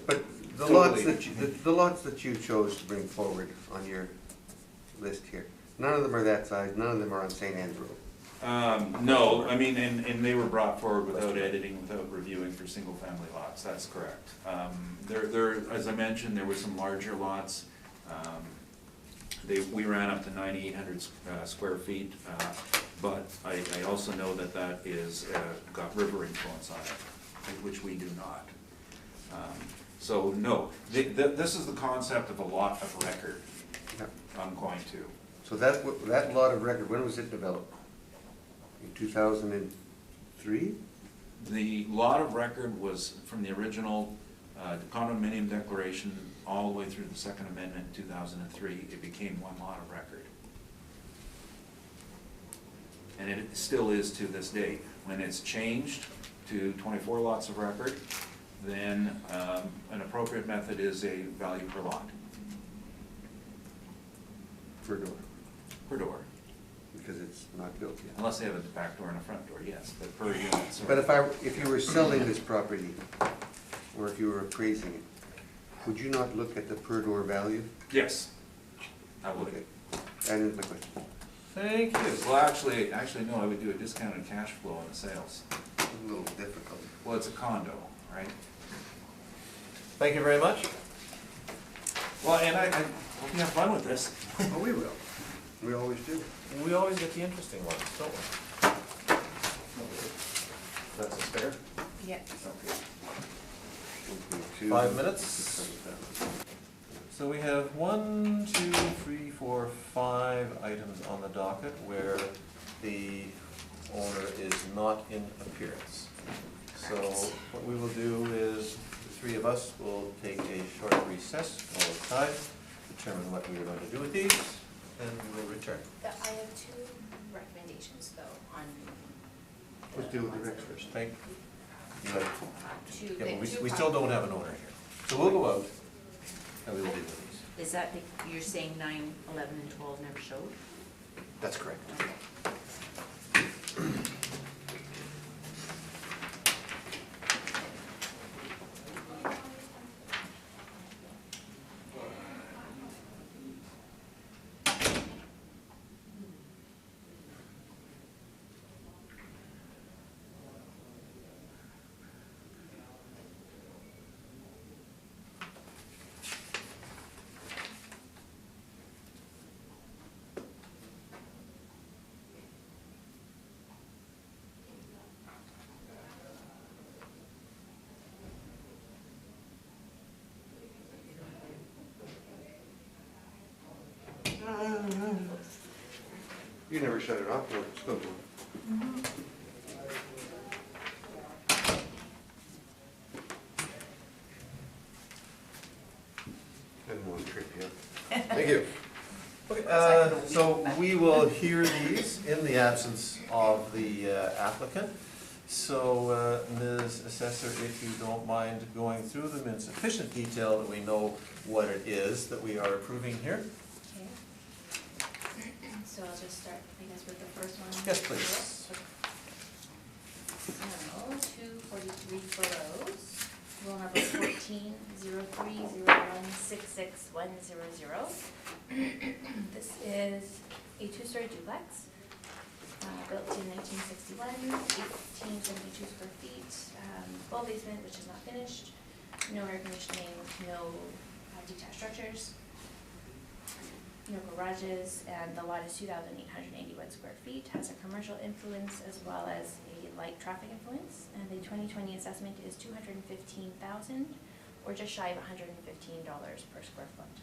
but the totally- the lots that you chose to bring forward on your list here, none of them are that size, none of them are on St. Anne's Road. No, I mean, and they were brought forward without editing, without reviewing for single-family lots, that's correct. As I mentioned, there were some larger lots. We ran up to 9,800 square feet, but I also know that is, got river influence on it, which we do not. So, no, this is the concept of a lot of record Yep. I'm going to. So that lot of record, when was it developed? In 2003? The lot of record was from the original condominium declaration all the way through the Second Amendment in 2003. It became one lot of record. And it still is to this day. When it's changed to 24 lots of record, then an appropriate method is a value per lot, Per door, per door. because it's not built yet. Unless they have a back door and a front door, yes, but per unit. sorry. But if you were selling this property, or if you were appraising it, would you not look at the per door value? Yes, I would. Okay. That is my question. Thank you. Well, actually, no, I would do a discounted cash flow on the sales. A little difficult. Well, it's a condo, right? Thank you very much. Well, and I hope you have fun with this. Oh, we will. We always do. We always get the interesting ones, don't we? That's a spare? Yeah. Okay. 5 minutes. So we have 1, 2, 3, 4, 5 items on the docket where the owner is not in appearance. So what we will do is, the three of us will take a short recess, all outside, determine what we are going to do with these, and we will return. I have two recommendations though on. Let's deal with the Rex first. Thank you. Two, Yeah, but two we still don't have an owner here. So we'll go out and we will deal with these. Is that, you're saying 9, 11, and 12 never showed? That's correct. You never shut it off, no, it's still going. I didn't want to trip you up. Thank you. Okay, so we will hear these in the absence of the applicant. So, Ms. Assessor, if you don't mind going through them in sufficient detail that we know what it is that we are approving here. Okay. So I'll just start, I guess, with the first one. Yes, please. So, 243 Burrows, roll number 1403016610. This is a two-story duplex, built in 1961, 1872 square feet, full basement, which is not finished, no air conditioning, no detached structures, no garages, and the lot is 2,881 square feet, has a commercial influence as well as a light traffic influence, and the 2020 assessment is $215,000, or just shy of $115 per square foot.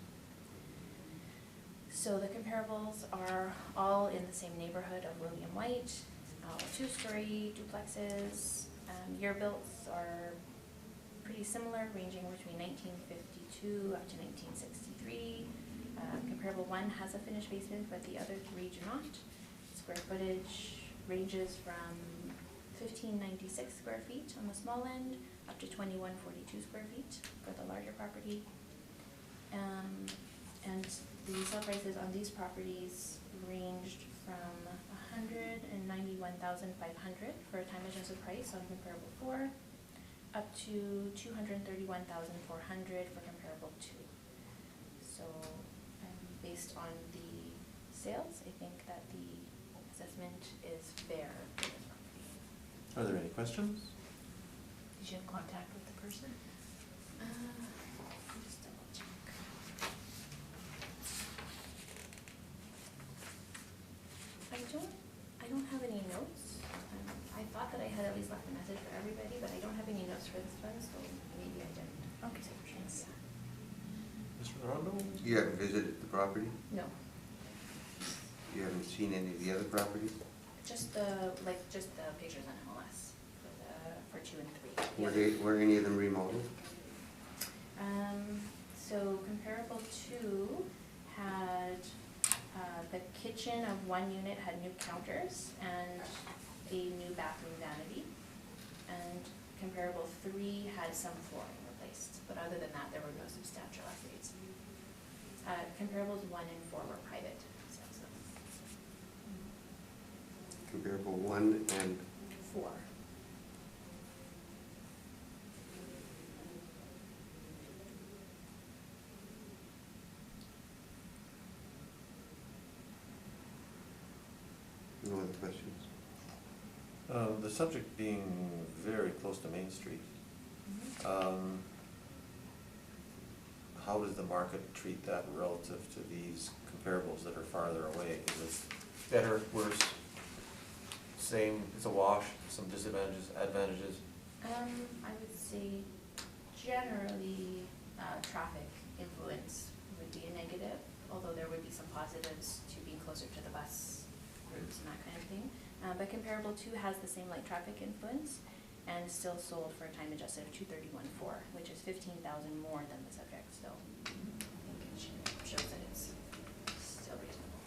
So the comparables are all in the same neighborhood of William White, two-story duplexes. Year builds are pretty similar, ranging between 1952 up to 1963. Comparable one has a finished basement, but the other three do not. Square footage ranges from 1,596 square feet on the small end up to 2,142 square feet for the larger property. And the sale prices on these properties ranged from $191,500 for a time adjusted price on comparable 4, up to $231,400 for comparable 2. So, based on the sales, I think that the assessment is fair for this property. Are there any questions? Did you have contact with the person? Let me just double check. I don't have any notes. I thought that I had at least left a message for everybody, but I don't have any notes for this one, so maybe I didn't. Okay, thanks. Mr. Rondo? You haven't visited the property? No, You haven't seen any of the other properties? just the pictures on MLS for 2 and 3. Were any of them remodeled? So comparable 2 had, the kitchen of one unit had new counters and a new bathroom vanity. And comparable 3 had some flooring replaced, but other than that, there were no substantial upgrades. Comparables 1 and 4 were private sales. Comparable 1 and 4. No other questions? The subject being very close to Main Street, how does the market treat that relative to these comparables that are farther away? Is it better, worse, same, it's a wash, some disadvantages, advantages? I would say generally, traffic influence would be a negative, although there would be some positives to being closer to the bus routes and that kind of thing. But comparable two has the same light traffic influence and still sold for a time adjusted of $231,400, which is $15,000 more than the subject, so I think it shows that it's still reasonable.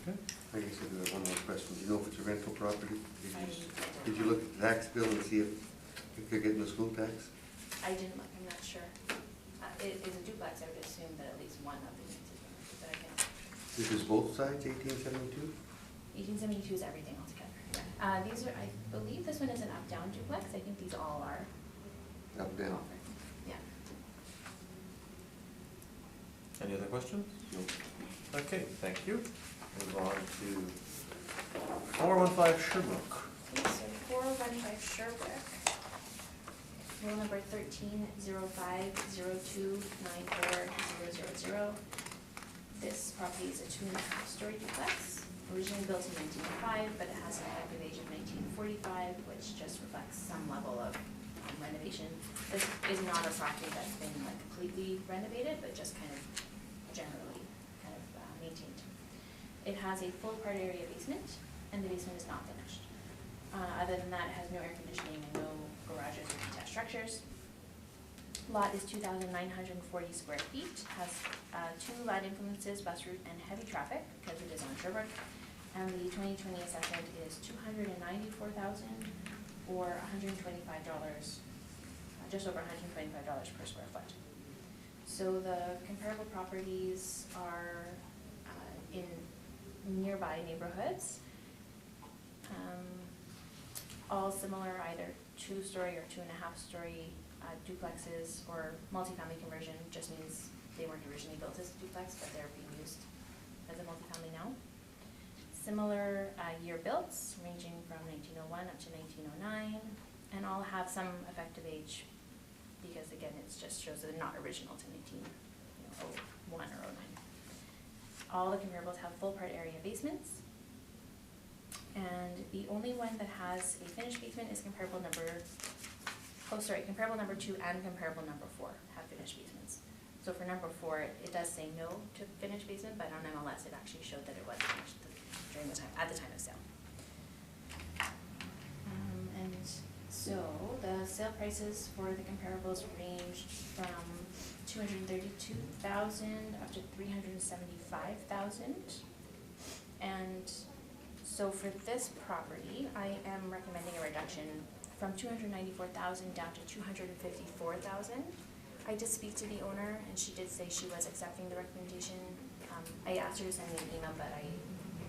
Okay. I guess I do have one more question. Do you know if it's a rental property? I Did you look at the tax bill and see if they're getting the school tax? didn't look, I'm not sure. It is a duplex, I would assume that at least one of the units is, but I can't. This is both sides, 1872? 1872 is everything altogether. These are, I believe this one is an up-down duplex. I think these all are. Up, down? offered. Yeah. Any other questions? No. Okay, thank you. Move on to 415 Sherbrooke. Okay, so 415 Sherbrooke. Roll number 1305029400. This property is a 2.5-story duplex, originally built in 1905, but it has an effective age of 1945, which just reflects some level of renovation. This is not a property that's been like completely renovated, but just kind of generally maintained. It has a full part area basement, and the basement is not finished. Other than that, it has no air conditioning and no garages or detached structures. Lot is 2,940 square feet, has two light influences, bus route, and heavy traffic, because it is on Sherbrooke. And the 2020 assessment is $294,000 or $125, just over $125 per square foot. So the comparable properties are in nearby neighborhoods, all similar, either 2-story or 2.5-story duplexes, or multifamily conversion just means they weren't originally built as a duplex, but they're being used as a multifamily now. Similar year builts, ranging from 1901 up to 1909, and all have some effective age, because again, it just shows that they're not original to 1901 or 09. All the comparables have full part area basements, and the only one that has a finished basement is comparable number 2 and comparable number 4 have finished basements. So for number 4, it does say no to finished basement, but on MLS it actually showed that it was finished at the time of sale. And so the sale prices for the comparables ranged from $232,000 up to $375,000. And so for this property, I am recommending a reduction from $294,000 down to $254,000. I did speak to the owner, and she did say she was accepting the recommendation. I asked her to send me an email, but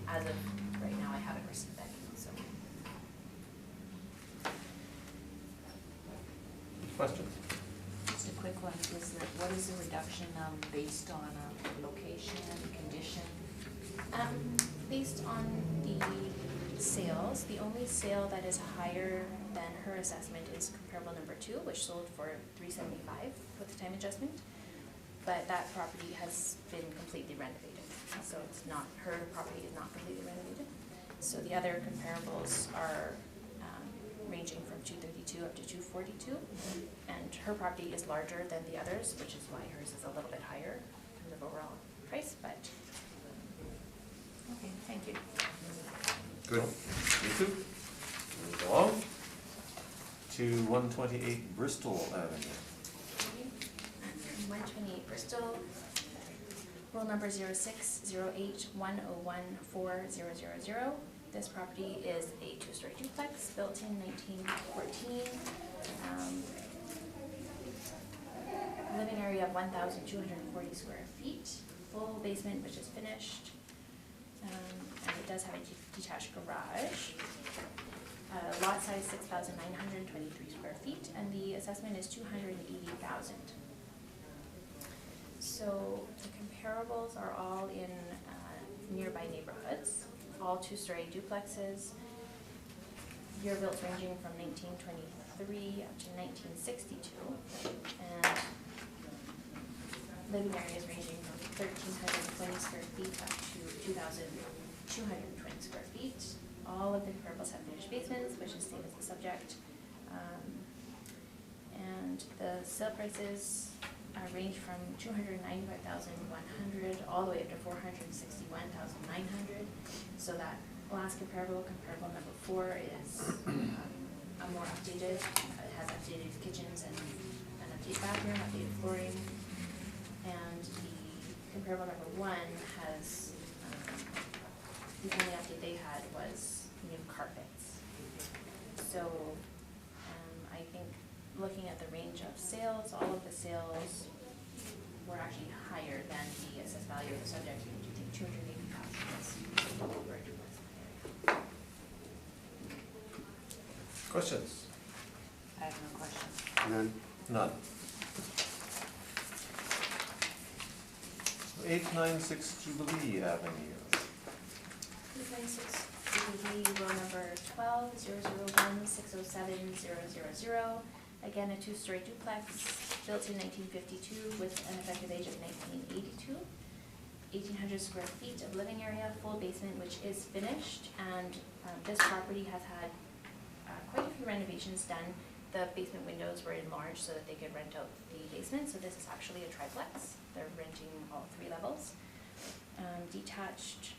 as of right now, I haven't received that email, so. Questions? Just a quick one, what is the reduction based on location, condition? Based on the sales, the only sale that is higher than her assessment is comparable number 2, which sold for $375,000 with the time adjustment. But that property has been completely renovated, so it's not, her property is not completely renovated. So the other comparables are ranging from $232,000 up to $242,000, and her property is larger than the others, which is why hers is a little bit higher in terms of overall price, but. Okay, thank you. Good. You too. Move along to 128 Bristol Avenue. 128 Bristol, roll number 0608101400. This property is a 2-story duplex built in 1914. Living area of 1,240 square feet, full basement which is finished, and it does have a detached garage. Lot size 6,923 square feet, and the assessment is $280,000. So the comparables are all in nearby neighborhoods. all two-story duplexes. Year built ranging from 1923 up to 1962, and living areas ranging from 1,320 square feet up to 2,220 square feet. All of the comparables have finished basements, which is same as the subject. And the sale prices range from 295,100 all the way up to 461,900. So that last comparable number 4, is a more updated. It has updated kitchens and an updated bathroom, updated flooring. And the comparable number 1 has, the only update they had was new carpets. So I think looking at the range of sales, all of the sales were actually higher than the assessed value of the subject. I do think 280,000 is over a duplex area. Questions? I have no questions. None. None. 896 Jubilee Avenue. 896 Jubilee, row number 12-001-607-000. Again, a two-story duplex, built in 1952 with an effective age of 1982. 1,800 square feet of living area, full basement, which is finished, and this property has had quite a few renovations done. The basement windows were enlarged so that they could rent out the basement, so this is actually a triplex. They're renting all 3 levels. Detached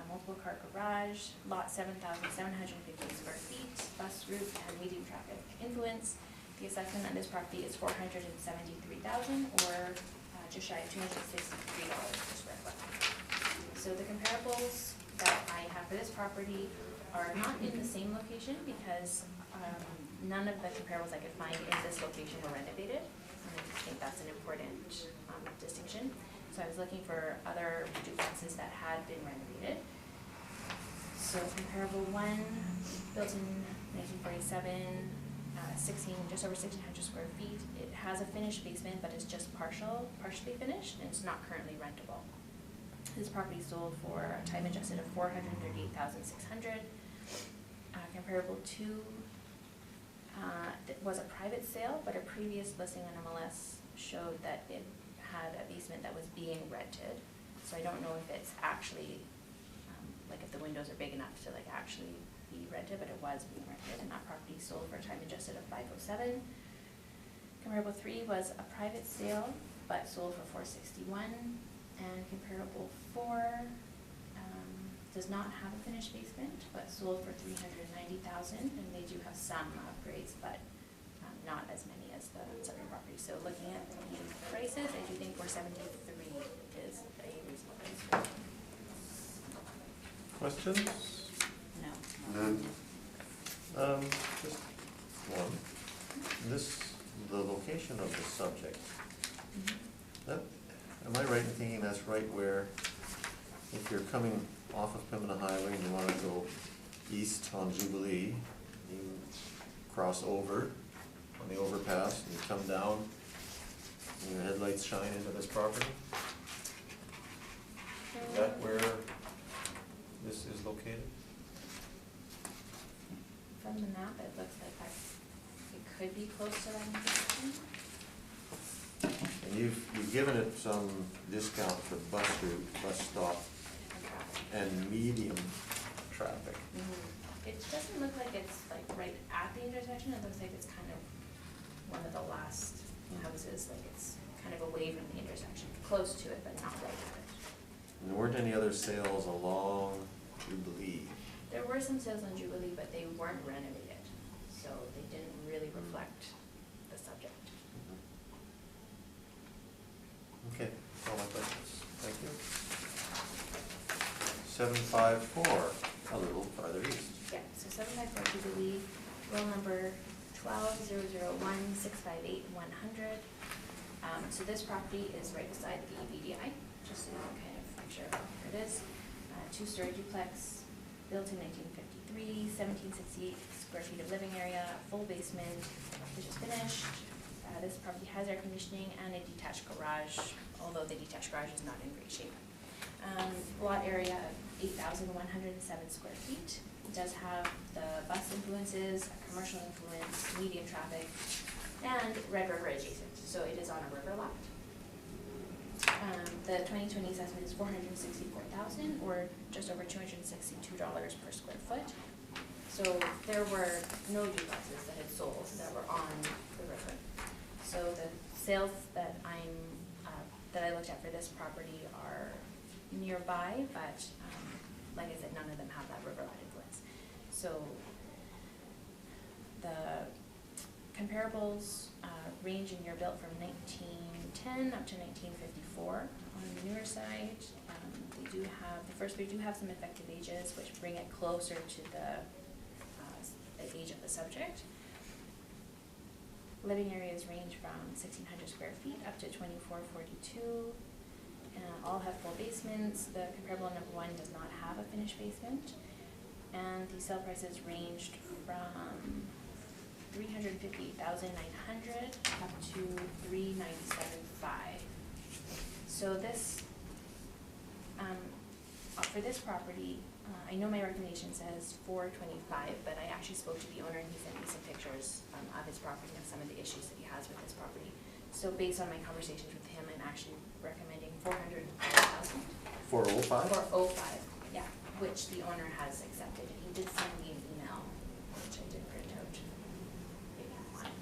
multiple car garage, lot 7,750 square feet, bus route and medium traffic influence. The assessment on this property is $473,000, or just shy of $263 per square foot. So the comparables that I have for this property are not in the same location because none of the comparables I could find in this location were renovated. And I think that's an important distinction. So I was looking for other duplexes that had been renovated. So comparable 1, built in 1947, just over 1,600 square feet. It has a finished basement, but it's just partially finished, and it's not currently rentable. This property sold for a time adjusted of $438,600. Comparable 2 was a private sale, but a previous listing on MLS showed that it had a basement that was being rented. So I don't know if it's actually, like if the windows are big enough to like actually be rented, but it was being rented, and that property sold for a time adjusted of $507,000. Comparable 3 was a private sale, but sold for $461,000, and comparable 4 does not have a finished basement, but sold for $390,000, and they do have some upgrades, but not as many as the subject property. So looking at the prices, I do think $473,000 is a reasonable price. Questions? No. None. Just one. The location of the subject, that, am I right in thinking that's right where if you're coming off of Pembina Highway and you want to go east on Jubilee, you cross over on the overpass and you come down and your headlights shine into this property? Is that where this is located? From the map, it looks like it could be close to that intersection. And you've given it some discount for bus route, bus stop, and medium traffic. It doesn't look like it's like right at the intersection. It looks like it's kind of one of the last houses, like it's kind of away from the intersection, close to it, but not right at it. And there weren't any other sales along Jubilee? There were some sales on Jubilee, but they weren't renovated, so they didn't really reflect the subject. Okay, that's all my questions. Thank you. 754, a little farther east. Yeah, so 754 Jubilee, roll number 12-001-658-100. So this property is right beside the BDI, just so you can kind of picture where it is. Two-story duplex, built in 1953, 1,768 square feet of living area, full basement, which is finished. This property has air conditioning and a detached garage, although the detached garage is not in great shape. Lot area 8,107 square feet. It does have the bus influences, a commercial influence, medium traffic, and Red River adjacent, so it is on a river lot. The 2020 assessment is $464,000, or just over $262 per square foot. So there were no duplexes that had sold that were on the river. So the sales that that I looked at for this property are nearby, but like I said, none of them have that river lot influence. So the comparables range in year built from 1910 up to 1954. On the newer side, they do have, the first three do have some effective ages, which bring it closer to the age of the subject. Living areas range from 1,600 square feet up to 2,442. All have full basements. The comparable number one does not have a finished basement. And the sale prices ranged from $358,900 up to $397,500. So this, for this property, I know my recommendation says $425,000, but I actually spoke to the owner and he sent me some pictures of his property and some of the issues that he has with his property. So based on my conversations with him, I'm actually recommending $405,000. 405? $405,000, yeah, which the owner has accepted. And he did send me an email, which I did print out. If you want.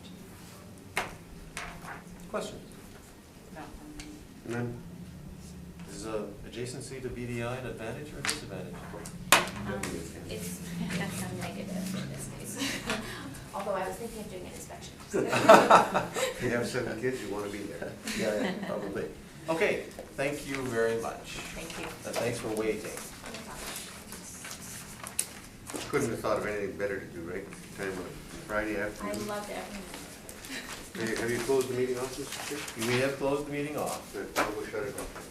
Questions? None? Is adjacency to BDI an advantage or disadvantage? It's a negative in this case. Although I was thinking of doing an inspection. If you have 7 kids, you want to be there. Yeah, probably. Okay, thank you very much. Thank you. And thanks for waiting. Couldn't have thought of anything better to do, right? Time of Friday I afternoon. loved everything. Have you closed the meeting off, Mr. Chair? We have closed the meeting off. Good, I will shut it off.